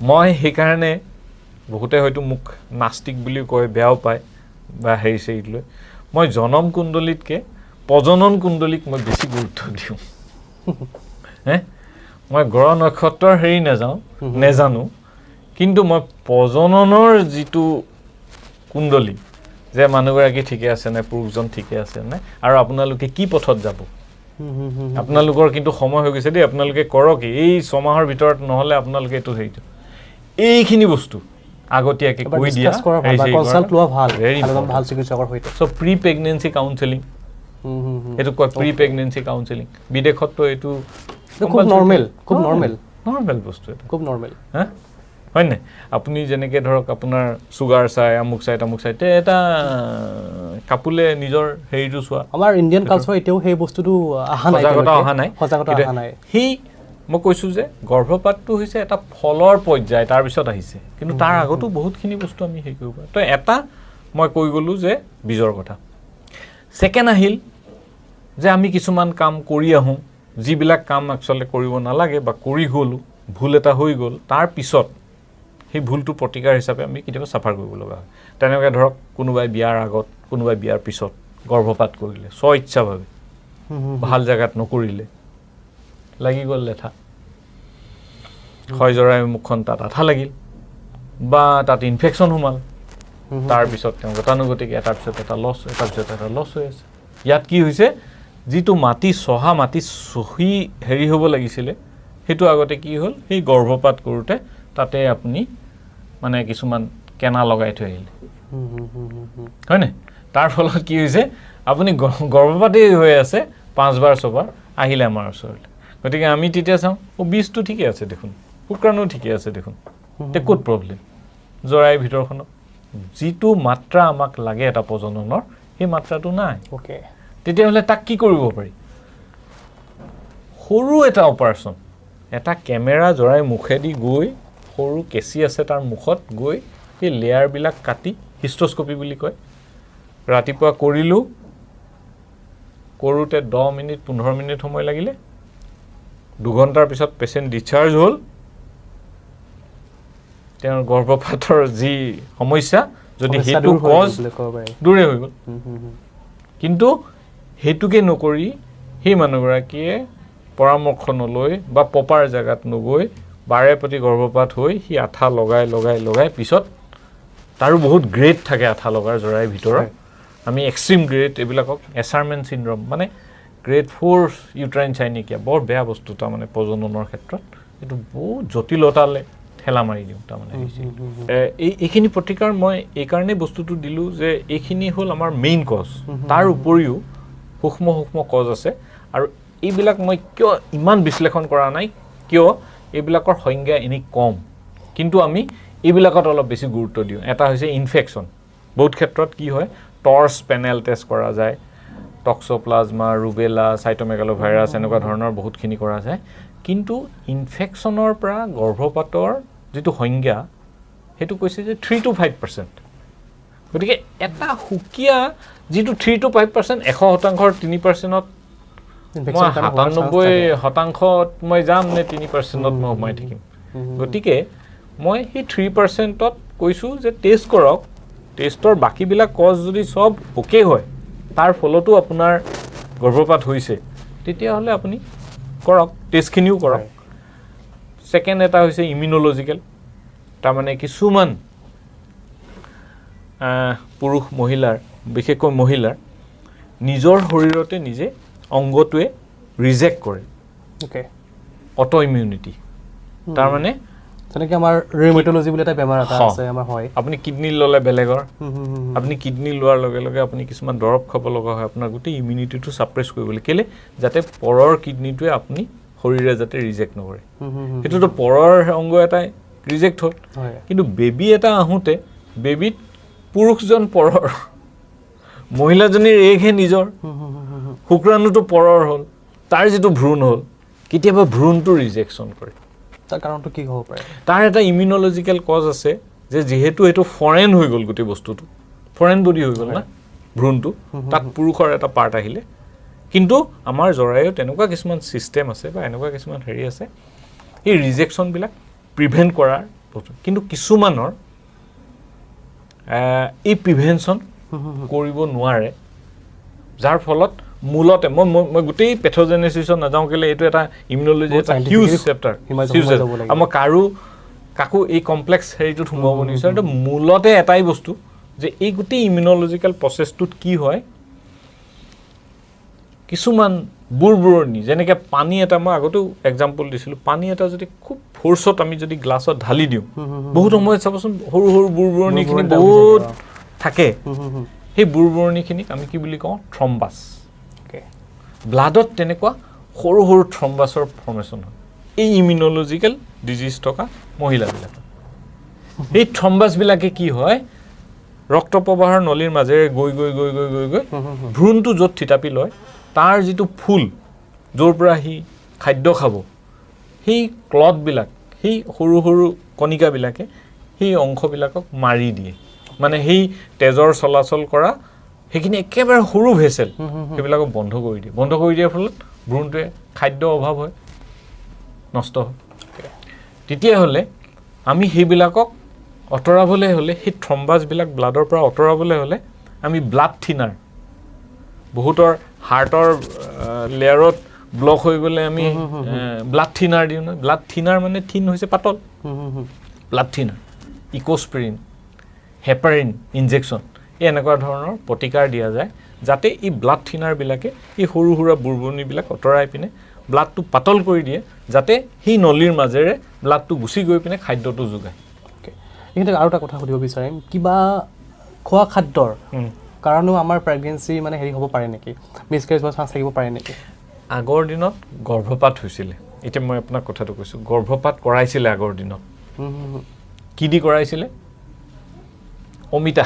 মই সেইকাৰণে বহুতে হয়তো মোক নাস্তিক বুলি কয়, বেয়াও পায় বা হেৰি চেৰিত লৈ, মই জনম কুণ্ডলীতকৈ প্ৰজনন কুণ্ডলীক মই বেছি গুৰুত্ব দিওঁ। মই গ্ৰহ নক্ষত্ৰৰ হেৰি নেজানো, কিন্তু মই প্ৰজননৰ যিটো কুণ্ডলী, যে মানুহগৰাকী ঠিকে আছে নে, পুৰুষজন ঠিকে আছে নে, আৰু আপোনালোকে কি পথত যাব, আপোনালোকৰ কিন্তু সময় হৈ গৈছে দেই, আপোনালোকে কৰক, এই 6 মাহৰ ভিতৰত নহ'লে আপোনালোকে এইটো হেৰিটো, এইখিনি বস্তু আগতীয়াকৈ কৈ দিয়া, চ' প্ৰি প্ৰেগনেঞ্চি কাউন্সেলিং, এইটো কয় প্ৰি প্ৰেগনেঞ্চি কাউন্সেলিং। বিদেশততো এইটো খুব নৰ্মেল বস্তু, এটা খুব নৰ্মেল, হা, হয় নাই? আপুনি যেনেকৈ ধৰক আপোনাৰ চুগাৰ চাই, আমুক চাই, তামুক চাই, এটা কাপোলে নিজৰ হেৰিটো চোৱা। আমাৰ ইণ্ডিয়ান কালচাৰ এতিয়াও সেই বস্তুটো সজাগতা অহা নাই। সেই মই কৈছোঁ যে গৰ্ভপাতটো হৈছে এটা ফলৰ পৰ্যায়, তাৰপিছত আহিছে, কিন্তু তাৰ আগতো বহুতখিনি বস্তু আমি হেৰি কৰিব পাৰোঁ। তো এটা মই কৈ গ'লোঁ যে বীজৰ কথা। ছেকেণ্ড আহিল যে আমি কিছুমান কাম কৰি আহোঁ, যিবিলাক কাম একচুৱেলি কৰিব নালাগে বা কৰি গ'লোঁ, ভুল এটা হৈ গ'ল, তাৰ পিছত সেই ভুলটো প্ৰতিকাৰ হিচাপে আমি কেতিয়াবা চাফাৰ কৰিব লগা হয়। তেনেকৈ ধৰক কোনোবাই বিয়াৰ আগত, কোনোবাই বিয়াৰ পিছত গৰ্ভপাত কৰিলে, স্বইচ্ছাভাৱে, ভাল জেগাত নকৰিলে, লাগি গ'ল লেঠা, হয় জৰায়ু মুখখন তাত আঠা লাগিল বা তাত ইনফেকশ্যন সোমাল, তাৰপিছত তেওঁ গতানুগতিক এটাৰ পিছত এটা লছ হৈ আছে। ইয়াত কি হৈছে, যিটো মাটি চহি হেৰি হ'ব লাগিছিলে, সেইটো আগতে কি হ'ল, সেই গৰ্ভপাত কৰোঁতে তাতে আপুনি মানে কিছুমান কেনা লগাই থৈ আহিলে, হয়নে? তাৰ ফলত কি হৈছে, আপুনি গৰ্ভপাতেই হৈ আছে 5 বাৰ 6 বাৰ আহিলে আমাৰ ওচৰলৈ। গতিকে আমি তেতিয়া চাওঁ, বীজটো ঠিকে আছে দেখোন, শুক্ৰাণু ঠিকে আছে দেখোন, তে ক'ত প্ৰব্লেম? জৰায়ুৰ ভিতৰখনত যিটো মাত্ৰা আমাক লাগে এটা প্ৰজননৰ, সেই মাত্ৰাটো নাই। তেতিয়াহ'লে তাক কি কৰিব পাৰি? সৰু এটা অপাৰেশ্যন, এটা কেমেৰা জৰাই মুখেদি গৈ সৰু কেঁচি আছে তাৰ মুখত গৈ সেই লেয়াৰবিলাক কাটি হিষ্টস্কপি বুলি কয় ৰাতিপুৱা কৰিলোঁ কৰোঁতে 10 মিনিট 15 মিনিট সময় লাগিলে 2 ঘণ্টাৰ পিছত পেচেণ্ট ডিসচাৰ্জ হ'ল তেওঁৰ গৰ্ভপাতৰ যি সমস্যা যদি হেতু কজ দূৰে হৈ গ'ল কিন্তু হেতুকে নকৰি সেই মানুহগৰাকীয়ে পৰামৰ্শ নলৈ বা প্ৰপাৰ জায়গাত নগৈ বাৰে প্ৰতি গৰ্ভপাত হৈ সি আঠা লগাই পিছত তাৰো বহুত গ্ৰেড থাকে আঠা লগাৰ জৰাইৰ ভিতৰত আমি এক্সট্ৰিম গ্ৰেড এইবিলাকক এছাৰমেন চিনড্ৰম মানে গ্ৰেড 4 ইউট্ৰাইন চাইনিকিয়া বৰ বেয়া বস্তু তাৰমানে প্ৰজননৰ ক্ষেত্ৰত এইটো বহুত জটিলতালে ঠেলা মাৰি দিওঁ তাৰমানে এইখিনি প্ৰতিকাৰ মই এইকাৰণে বস্তুটো দিলোঁ যে এইখিনি হ'ল আমাৰ মেইন কজ তাৰ উপৰিও সূক্ষ্ম কজ আছে আৰু এইবিলাক মই কিয় ইমান বিশ্লেষণ কৰা নাই কিয় এইবিলাকৰ সংজ্ঞা এনে কম কিন্তু আমি এইবিলাকত অলপ বেছি গুৰুত্ব দিওঁ এটা হৈছে ইনফেকশ্যন বহুত ক্ষেত্ৰত কি হয় টৰ্চ পেনেল টেষ্ট কৰা যায় টক্সোপ্লাজমা ৰুবেলা সাইটোমেগালোভাইৰাছ এনেকুৱা ধৰণৰ বহুতখিনি কৰা যায় কিন্তু ইনফেকশ্যনৰ পৰা গৰ্ভপাতৰ যেটো সংজ্ঞা হেতু কৈছে যে 3 to 5% গতিকে এটা হুকিয়া যেটো 3 to 5% 100%ৰ 3%ত মই 97% মই যাম নে 3%ত মই সোমাই থাকিম গতিকে মই সেই 3%ত কৈছো যে টেষ্ট কৰক টেষ্টৰ বাকিবিলাক কজ যদি সব ওকে হয় তাৰ ফলতো আপোনাৰ গৰ্ভপাত হৈছে তেতিয়াহলে আপুনি কৰক টেষ্টখিনিও কৰক সেকেন্ড এটা হৈছে ইমিউনলজিক্যাল তাৰ মানে কিছুমান পুৰুষ মহিলাৰ বিশেষকৈ মহিলাৰ নিজৰ শৰীৰতে নিজে অংগটোৱে ৰিজেক্ট কৰে ওকে অটো ইমিউনিটি তাৰ মানে তেনেকে আমাৰ ৰিউমেটলজি বুলি এটা বেমাৰ এটা আছে আমাৰ হয় আপুনি কিডনি ললে বেলেগৰ আপুনি কিডনি লোৱাৰ লগে লগে আপুনি কিছুমান দৰব খাব লগা হয় আপোনাৰ গোটেই ইমিউনিটিটো সাপ্ৰেছ কৰিবলৈ কেলে যাতে পৰৰ কিডনিটোৱে আপুনি শৰীৰে যাতে ৰিজেক্ট নকৰে এটোটো পৰৰ অংগ এটা ৰিজেক্ট হ'ল কিন্তু বেবি এটা আহুতে বেবিত পুৰুষজন পৰৰ মহিলাজনীৰ এহে নিজৰ শুক্ৰাণুটো পৰৰ হ'ল তাৰ যেটো ভ্ৰূণ হ'ল কেতিয়াবা ভ্ৰূণটো ৰিজেকশন কৰে তাৰ কাৰণটো কি হ'ব পাৰে তাৰ এটা ইমিউনলজিক্যাল কজ আছে যে যেহেতু এটো ফৰেন হৈ গ'ল গোটেই বস্তুটো ফৰেন বডি হৈ গ'ল না ভ্ৰূণটো তাত পুৰুষৰ এটা পাৰ্ট আহিলে কিন্তু আমাৰ জৰায়ু তেনেকুৱা কিছুমান সিস্টেম আছে বা এনেকুৱা কিছুমান হেৰি আছে এই ৰিজেকশন বিলাক প্ৰিভেন্ট কৰাৰ কিন্তু কিছুমানৰ এই প্ৰিভেনশন কৰিব নোৱাৰে যাৰ ফলত মূলতে মই গোটেই পেথোজেনেসিছত নাযাওঁ কেলে এইটো এটা ইমিউনলজি এটা হিউজ চেপ্টাৰ আমাৰ কাকো এই কমপ্লেক্স হেৰিটোত সোমাব নিবিচাৰে তো মূলতে এটাই বস্তু যে এই গোটেই ইমিউনলজিক্যাল প্ৰসেছটোত কি হয় কিছুমান বুৰবুৰণি যেনেকৈ পানী এটা মই আগতেও এক্সাম্পল দিছিলোঁ পানী এটা যদি খুব ফোৰ্সত আমি যদি গ্লাছত ঢালি দিওঁ বহুত সময়ত চাবচোন সৰু সৰু বুৰবুৰণিখিনি বহুত থাকে সেই বুৰবুৰণিখিনিক আমি কি বুলি কওঁ থ্ৰম্বাছ ব্লাডত তেনেকুৱা সৰু সৰু থ্ৰম্বাছৰ ফৰ্মেশ্যন হয় এই ইমিউনলজিক্যাল ডিজিজ থকা মহিলাবিলাক এই থ্ৰম্বাছবিলাকে কি হয় ৰক্ত প্ৰবাহৰ নলীৰ মাজেৰে গৈ ভ্ৰূণটো য'ত থিতাপি লয় তাৰ যেটো ফুল য'ৰ পৰা হি খাদ্য খাব সেই ক্লটবিলাক সেই সৰু সৰু কণিকাবিলাকে সেই অংশবিলাকক মাৰি দিয়ে মানে সেই তেজৰ চলাচল কৰা সেইখিনি একেবাৰে সৰু ভেসেল সেইবিলাকক বন্ধ কৰি দিয়াৰ ফলত ভ্ৰূণটোৱে খাদ্য অভাৱ হয় নষ্ট হয় তেতিয়া হলে আমি সেইবিলাকক অতৰাবলৈ হলে সেই থ্ৰম্বাছবিলাক ব্লাডৰ পৰা অতৰাবলৈ হলে আমি ব্লাড থিনাৰ বহুতৰ হাৰ্টৰ লেয়াৰত ব্লক হৈ গলে আমি ব্লাড থিনাৰ দিওঁ না ব্লাড থিনাৰ মানে থিন হৈছে পাতল ব্লাড থিনাৰ ইকোস্পিৰিন হেপাৰিন ইনজেকশন এই এনেকুৱা ধৰণৰ প্ৰতিকাৰ দিয়া যায় যাতে এই ব্লাড থিনাৰ বিলাকে এই সৰু সৰু বুৰবুৰণিবিলাক অতৰাই পিনে ব্লাডটো পাতল কৰি দিয়ে যাতে সেই নলীৰ মাজেৰে ব্লাডটো গুচি গৈ পিনে খাদ্যটো যোগায় কিন্তু আৰু এটা কথা সুধিব বিচাৰিম কিবা খোৱা খাদ্যৰ কাৰণো আমাৰ প্ৰেগনেন্সি মানে হেৰি হ'ব পাৰে নেকি মিছকেৰেজ হোৱাৰ চান্স থাকিব পাৰে নেকি আগৰ দিনত গৰ্ভপাত হৈছিল এতিয়া মই আপোনাক কথাটো কৈছো গৰ্ভপাত কৰাইছিল আগৰ দিনত কি দি কৰাইছিল অমিতা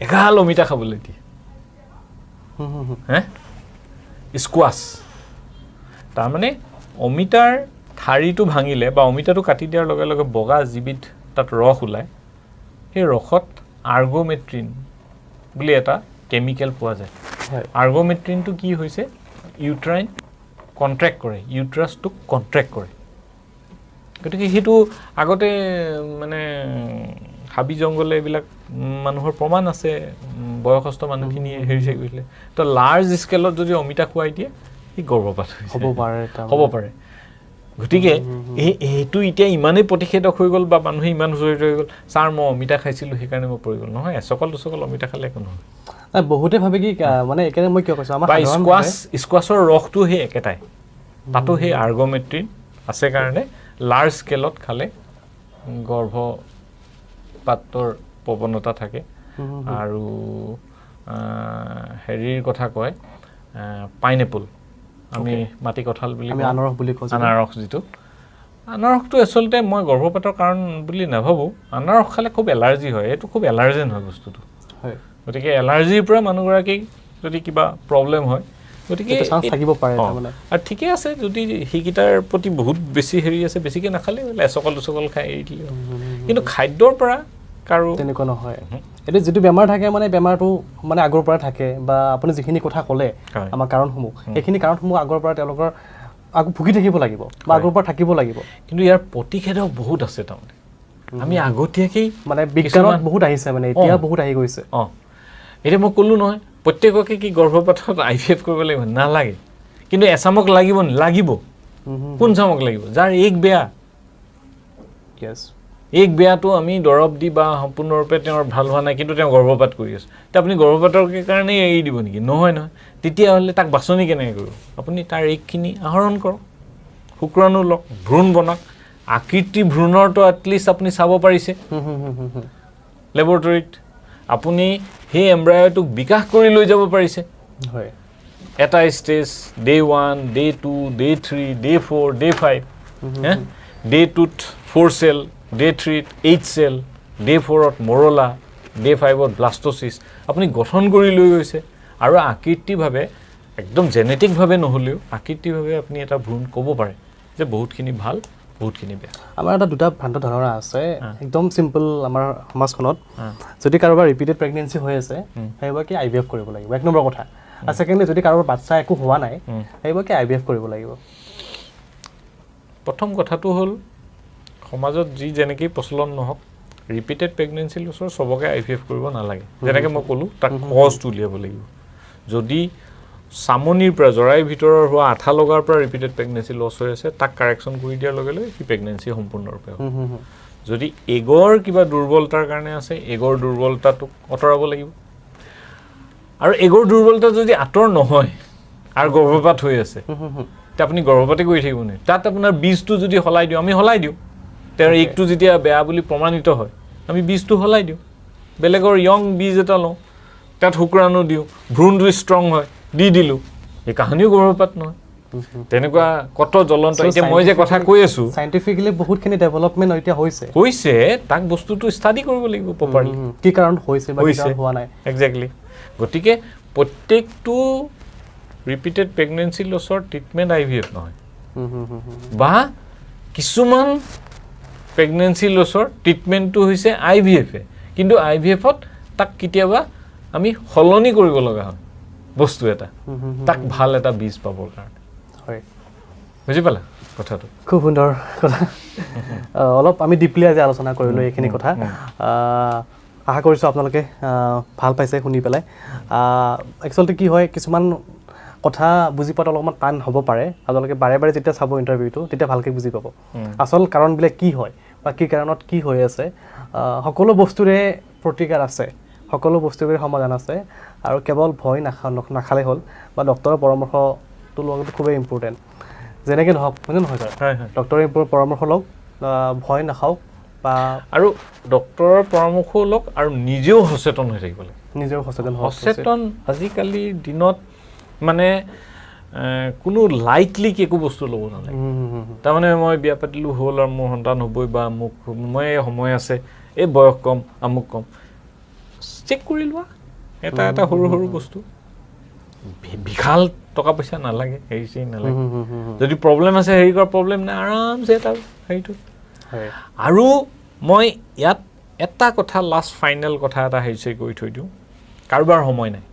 এগাল অমিতা খাবলৈ দিয়ে স্কোৱাছ তাৰ মানে অমিতাৰ ঠাৰিটো ভাঙিলে বা অমিতাটো কাটি দিয়াৰ লগে লগে বগা যিবিধ তাত ৰস ওলায় সেই ৰসত আৰ্গোমেট্ৰিন বুলি এটা কেমিকেল পোৱা যায় আৰ্গোমেট্ৰিনটো কি হৈছে ইউট্ৰাইন কণ্ট্ৰেক্ট কৰে ইউট্ৰাছটোক কণ্ট্ৰেক্ট কৰে গতিকে সেইটো আগতে মানে হাবি জংঘলে এইবিলাক মানুহৰ প্ৰমাণ আছে বয়সস্থ মানুহখিনিয়ে হেৰিছে কৰিছিলে তো লাৰ্জ স্কেলত যদি অমিতা খুৱাই দিয়ে সি গৰ্ভপাত হ'ব পাৰে গতিকে এইটো এতিয়া ইমানেই প্ৰতিষেধক হৈ গ'ল বা মানুহে ইমান জড়িত হৈ গ'ল ছাৰ মই অমিতা খাইছিলোঁ সেইকাৰণে মই পৰি গ'ল নহয় এচকল দুচকল অমিতা খালে একো নহয় বহুতে ভাবে কি মানে একেবাৰে মই কিয় কৈছোঁ আমাৰ স্কোৱাছৰ ৰসটো সেই একেটাই তাতো সেই আৰ্গোমেট্ৰিন আছে কাৰণে লাৰ্জ স্কেলত খালে গৰ্ভপাতৰ প্ৰৱণতা থাকে আৰু হেৰিৰ কথা কয় পাইনএপল আমি মাটি কঁঠাল বুলি আনাৰস বুলি কওঁ আনাৰস যিটো আনাৰসটো আচলতে মই গৰ্ভপাতৰ কাৰণ বুলি নাভাবোঁ আনাৰস খালে খুব এলাৰ্জি হয় এইটো খুব এলাৰ্জেন হয় বস্তুটো হয় গতিকে এলাৰ্জিৰ পৰা মানুহগৰাকীক যদি কিবা প্ৰব্লেম হয় গতিকে থাকিব পাৰে আৰু ঠিকে আছে যদি সেইকেইটাৰ প্ৰতি বহুত বেছি হেৰি আছে বেছিকৈ নাখালে এচকল দুচকল খাই এৰি দিলে কিন্তু খাদ্যৰ পৰা কাৰো তেনেকুৱা নহয় এইটো যিটো বেমাৰ থাকে মানে বেমাৰটো মানে আগৰ পৰা থাকে বা আপুনি যিখিনি কথা ক'লে আমাৰ কাৰণসমূহ সেইখিনি কাৰণসমূহ আগৰ পৰা তেওঁলোকৰ ভুগি থাকিব লাগিব বা আগৰ পৰা থাকিব লাগিব কিন্তু ইয়াৰ প্ৰতিষেধক বহুত আছে তাৰমানে আমি আগতীয়াকেই মানে বিজ্ঞানত বহুত আহিছে মানে এতিয়া বহুত আহি গৈছে এতিয়া মই ক'লোঁ নহয় প্ৰত্যেককে কি গৰ্ভপাতত IVF কৰিব লাগিব নালাগে কিন্তু এচামক লাগিব লাগিব কোন চামক লাগিব যাৰ এক বেয়া এক বেয়াটো আমি দৰৱ দি বা সম্পূৰ্ণৰূপে তেওঁৰ ভাল হোৱা নাই কিন্তু তেওঁ গৰ্ভপাত কৰি আছে এতিয়া আপুনি গৰ্ভপাতৰ কাৰণেই এৰি দিব নেকি নহয় তেতিয়াহ'লে তাক বাছনি কেনেকৈ কৰিব আপুনি তাৰ একখিনি আহৰণ কৰক শুক্ৰাণু লওক ভ্ৰূণ বনাওক আকৃতি ভ্ৰূণৰটো এটলিষ্ট আপুনি চাব পাৰিছে লেবৰেটৰীত আপুনি সেই এম্ব্ৰায়টোক বিকাশ কৰি লৈ যাব পাৰিছে হয় এটা stage day 1 day 2 day 3 day 4 day 5 day 2ত 4 চেল ডে 3ত 8 চেল ডে 4ত মৰলা ডে 5ত ব্লাষ্ট'চিছ আপুনি গঠন কৰি লৈ গৈছে আৰু আকৃতিভাৱে একদম জেনেটিকভাৱে নহ'লেও আকৃতিভাৱে আপুনি এটা ভ্ৰূণ ক'ব পাৰে যে বহুতখিনি ভাল বহুতখিনি বেয়া আমাৰ এটা দুটা ভ্ৰান্ত ধাৰণা আছে একদম চিম্পল আমাৰ সমাজখনত যদি কাৰোবাৰ ৰিপিটেড প্ৰেগনেঞ্চি হৈ আছে সেইবাৰ কি IVF কৰিব লাগিব এক নম্বৰ কথা আৰু ছেকেণ্ডলি যদি কাৰোবাৰ বাচ্চা একো হোৱা নাই সেইবাৰ কি IVF কৰিব লাগিব প্ৰথম কথাটো হ'ল সমাজত যি যেনেকৈ প্ৰচলন নহওক ৰিপিটেড প্ৰেগনেঞ্চি লছৰ চবকে IVF কৰিব নালাগে যেনেকৈ মই ক'লোঁ তাক কজটো উলিয়াব লাগিব যদি চামনিৰ পৰা জৰাইৰ ভিতৰৰ হোৱা আঠা লগাৰ পৰা ৰিপিটেড প্ৰেগনেঞ্চি লছ হৈ আছে তাক কাৰেকশ্যন কৰি দিয়াৰ লগে লগে সি প্ৰেগনেঞ্চি সম্পূৰ্ণৰূপে হ'ব যদি এগৰ কিবা দুৰ্বলতাৰ কাৰণে আছে এগৰ দুৰ্বলতাটোক আঁতৰাব লাগিব আৰু এগৰ দুৰ্বলতা যদি আঁতৰ নহয় আৰু গৰ্ভপাত হৈ আছে তেতিয়া আপুনি গৰ্ভপাতে কৰি থাকিব নোৱাৰে তাত আপোনাৰ বীজটো যদি সলাই দিওঁ আমি সলাই দিওঁ তেওঁৰ একটো যেতিয়া বেয়া বুলি প্ৰমাণিত হয় আমি বীজটো সলাই দিওঁ বেলেগৰ য়ং বীজ এটা লওঁ তাত শুক্ৰাণু দিওঁ ভ্ৰূণটো ষ্ট্ৰং হয় দি দিলোঁ এই কাহিনীও গৰ্ভপাত নহয় তেনেকুৱা কত জ্বলন্ত এতিয়া মই যে কথা কৈ আছোঁ চাইণ্টিফিকেলি বহুতখিনি ডেভেলপমেণ্ট এতিয়া হৈছে তাক বস্তুটো ষ্টাডি কৰিব লাগিব প্ৰপাৰলি কি কাৰণ হৈছে বা কি কাৰণ হোৱা নাই একজেক্টলি গতিকে প্ৰত্যেকটো ৰিপিটেড প্ৰেগনেঞ্চি লছৰ ট্ৰিটমেণ্ট IVF নহয় বা কিছুমান প্ৰেগনেঞ্চি লছৰ ট্ৰিটমেণ্টটো হৈছে IVF কিন্তু IVFত তাক কেতিয়াবা আমি সলনি কৰিব লগা হয় বস্তু এটা তাক ভাল এটা বীজ পাবৰ কাৰণে হয় বুজি পালা কথাটো খুব সুন্দৰ কথা অলপ আমি ডিপলি আজি আলোচনা কৰিলোঁ এইখিনি কথা আশা কৰিছোঁ আপোনালোকে ভাল পাইছে শুনি পেলাই একচুৱেলি কি হয় কিছুমান কথা বুজি পোৱাটো অলপমান টান হ'ব পাৰে আপোনালোকে বাৰে বাৰে যেতিয়া চাব ইণ্টাৰভিউটো তেতিয়া ভালকৈ বুজি পাব আচল কাৰণবিলাক কি হয় বা কি কাৰণত কি হৈ আছে সকলো বস্তুৰে প্ৰতিকাৰ আছে সকলো বস্তুৰে সমাধান আছে আৰু কেৱল ভয় নাখালে হ'ল বা ডক্টৰৰ পৰামৰ্শটো লোৱাটো খুবেই ইম্পৰ্টেণ্ট যেনেকৈ নহওক হয়নে নহয় ছাৰ ডক্টৰৰ পৰামৰ্শ লওক ভয় নাখাওক বা আৰু ডক্টৰৰ পৰামৰ্শ লওক আৰু নিজেও সচেতন হৈ থাকিব লাগে নিজেও সচেতন আজিকালিৰ দিনত মানে কোনো লাইটলি একো বস্তু ল'ব নালাগে তাৰমানে মই বিয়া পাতিলোঁ হ'ল আৰু মোৰ সন্তান হ'বই বা মোক মই সময় আছে এই বয়স কম আমুক কম চেক কৰি লোৱা এটা সৰু সৰু বস্তু বিশাল টকা পইচা নালাগে হেৰি চেৰি নালাগে যদি প্ৰব্লেম আছে হেৰি কৰা প্ৰব্লেম নাই আৰামছে এটা হেৰিটো আৰু মই ইয়াত এটা কথা লাষ্ট ফাইনেল কথা এটা হেৰি চেৰি কৰি থৈ দিওঁ কাৰোবাৰ সময় নাই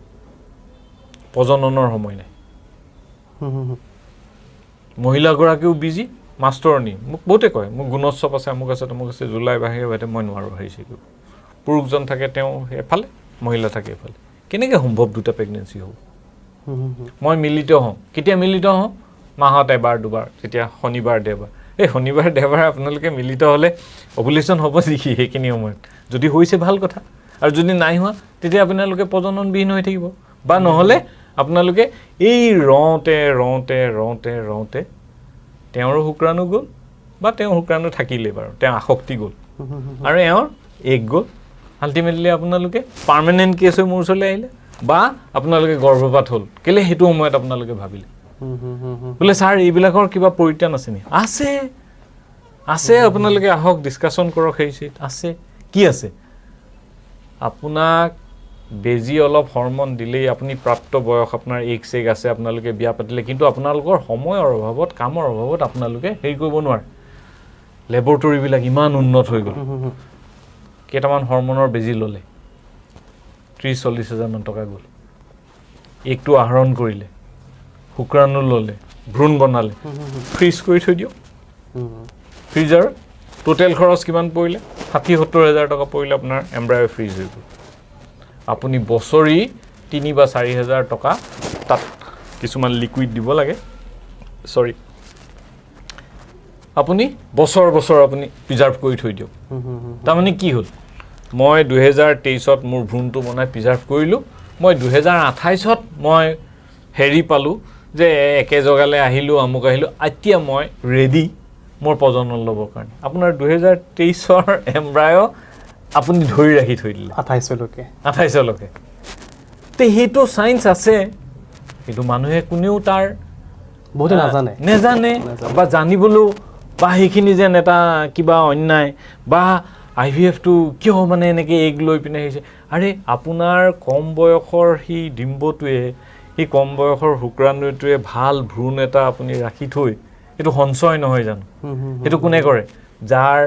প্ৰজননৰ সময় নাই মহিলাগৰাকীও বিজি মাষ্টৰণী মোক বহুতে কয় মোক গুণোৎসৱ আছে আমুক আছে তমুক আছে জুলাই বাহিৰে বাহিৰে মই নোৱাৰোঁ হেৰি চেৰি কৰিব পুৰুষজন থাকে তেওঁ এফালে মহিলা থাকে এফালে কেনেকৈ সম্ভৱ দুটা প্ৰেগনেঞ্চি হ'ব মই মিলিত হওঁ কেতিয়া মিলিত হওঁ মাহত এবাৰ দুবাৰ যেতিয়া শনিবাৰ দেওবাৰ এই শনিবাৰ দেওবাৰ আপোনালোকে মিলিত হ'লে অভুলেশ্যন হ'ব নেকি সেইখিনি সময়ত যদি হৈছে ভাল কথা আৰু যদি নাই হোৱা তেতিয়া আপোনালোকে প্ৰজননবিহীন হৈ থাকিব বা নহ'লে আপোনালোকে এই ৰওঁতে ৰওঁতে ৰওঁতে ৰওঁতে তেওঁৰো শুক্ৰাণু গ'ল বা তেওঁৰ শুক্ৰাণু থাকিলে বাৰু তেওঁ আসক্তি গ'ল আৰু এওঁৰ এগ গ'ল আল্টিমেটলি আপোনালোকে পাৰ্মানেণ্ট কেছ হৈ মোৰ ওচৰলৈ আহিলে বা আপোনালোকে গৰ্ভপাত হ'ল কেলে সেইটো সময়ত আপোনালোকে ভাবিলে বোলে ছাৰ এইবিলাকৰ কিবা পৰিত্ৰাণ আছে নেকি আছে আছে আপোনালোকে আহক ডিছকাশ্যন কৰক হেৰি আছে কি আছে আপোনাক বেজি অলপ হৰমন দিলেই আপুনি প্ৰাপ্ত বয়স আপোনাৰ এগ চেগ আছে আপোনালোকে বিয়া পাতিলে কিন্তু আপোনালোকৰ সময়ৰ অভাৱত কামৰ অভাৱত আপোনালোকে হেৰি কৰিব নোৱাৰে লেবৰেটৰীবিলাক ইমান উন্নত হৈ গ'ল কেইটামান হৰমনৰ বেজি ল'লে 30-40 হাজাৰমান টকা গ'ল এগটো আহৰণ কৰিলে শুক্ৰাণু ল'লে ভ্ৰূণ বনালে ফ্ৰিজ কৰি থৈ দিয়ক ফ্ৰিজাৰ টোটেল খৰচ কিমান পৰিলে 60-70 হাজাৰ টকা পৰিলে আপোনাৰ এম্ব্ৰায়ো ফ্ৰিজ হৈ গ'ল আপুনি বছৰি 3 বা 4 হাজাৰ টকা তাত কিছুমান লিকুইড দিব লাগে সৰি আপুনি বছৰ বছৰ আপুনি প্ৰিজাৰ্ভ কৰি থৈ দিয়ক তাৰমানে কি হ'ল মই 2023ত মোৰ ভ্ৰূণটো বনাই প্ৰিজাৰ্ভ কৰিলোঁ মই 2028ত মই হেৰি পালোঁ যে একে জগালৈ আহিলোঁ আমুক আহিলোঁ এতিয়া মই ৰেডি মোৰ প্ৰজনন ল'বৰ কাৰণে আপোনাৰ 2023ৰ এম্ব্ৰায়ো আপুনি ধৰি ৰাখি থৈ দিলে 28লৈকে তে সেইটো চাইন্স আছে কিন্তু মানুহে কোনেও তাৰ বহুতে নেজানে বা জানিবলৈও বা সেইখিনি যেন এটা কিবা অন্যায় বা IVF-টো কিয় মানে এনেকৈ এগ লৈ পিনে আহিছে আৰে আপোনাৰ কম বয়সৰ সেই ডিম্বটোৱে সেই কম বয়সৰ শুক্ৰাণুটোৱে ভাল ভ্ৰূণ এটা আপুনি ৰাখি থৈ এইটো সঞ্চয় নহয় জানো সেইটো কোনে কৰে যাৰ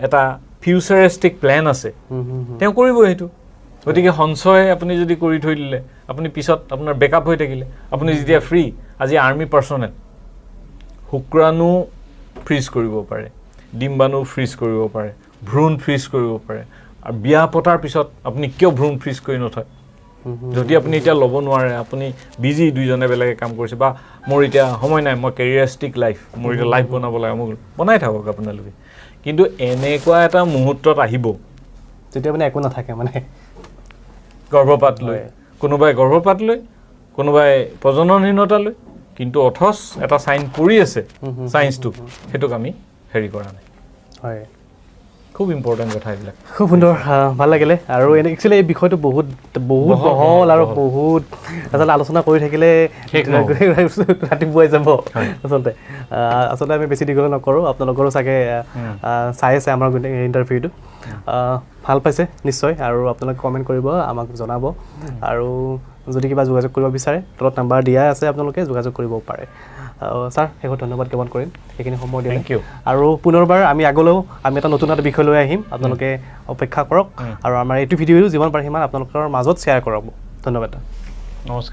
এটা ফিউচাৰিষ্টিক প্লেন আছে তেওঁ কৰিব সেইটো গতিকে সঞ্চয় আপুনি যদি কৰি থৈ দিলে আপুনি পিছত আপোনাৰ বেকআপ হৈ থাকিলে আপুনি যেতিয়া ফ্ৰী আজি আৰ্মি পাৰ্চনেল শুক্ৰাণু ফ্ৰিজ কৰিব পাৰে ডিম্বাণু ফ্ৰিজ কৰিব পাৰে ভ্ৰূণ ফ্ৰিজ কৰিব পাৰে আৰু বিয়া পতাৰ পিছত আপুনি কিয় ভ্ৰূণ ফ্ৰিজ কৰি নথয় যদি আপুনি এতিয়া ল'ব নোৱাৰে আপুনি বিজি দুইজনে বেলেগে কাম কৰিছে বা মোৰ এতিয়া সময় নাই মই কেৰিয়াৰিষ্টিক লাইফ মোৰ এতিয়া লাইফ বনাব লাগে মোক বনাই থাকক আপোনালোকে কিন্তু এনেকুৱা এটা মুহূৰ্তত আহিব যেতিয়া মানে একো নাথাকে মানে গৰ্ভপাত লৈ কোনোবাই প্ৰজননহীনতা লৈ কিন্তু অথচ এটা চাইন পৰি আছে চাইন্সটো সেইটোক আমি হেৰি কৰা নাই হয় খুব ইম্পৰ্টেণ্ট কথা এইবিলাক খুব সুন্দৰ ভাল লাগিলে আৰু একচুৱেলি এই বিষয়টো বহুত বহল আৰু বহুত আচলতে আলোচনা কৰি থাকিলে ৰাতিপুৱাই যাব আচলতে আমি বেছি দীঘল নকৰোঁ আপোনালোকৰো চাগে চাই আছে আমাৰ ইণ্টাৰভিউটো ভাল পাইছে নিশ্চয় আৰু আপোনালোকে কমেণ্ট কৰিব আমাক জনাব আৰু যদি কিবা যোগাযোগ কৰিব বিচাৰে তলত নাম্বাৰ দিয়া আছে আপোনালোকে যোগাযোগ কৰিব পাৰে ছাৰ শেষত ধন্যবাদ জ্ঞাপন কৰিম সেইখিনি সময় দিলে আৰু পুনৰবাৰ আমি আগলৈও আমি এটা নতুন এটা বিষয় লৈ আহিম আপোনালোকে অপেক্ষা কৰক আৰু আমাৰ এইটো ভিডিঅ'টো যিমান পাৰে সিমান আপোনালোকৰ মাজত শ্বেয়াৰ কৰক ধন্যবাদ নমস্কাৰ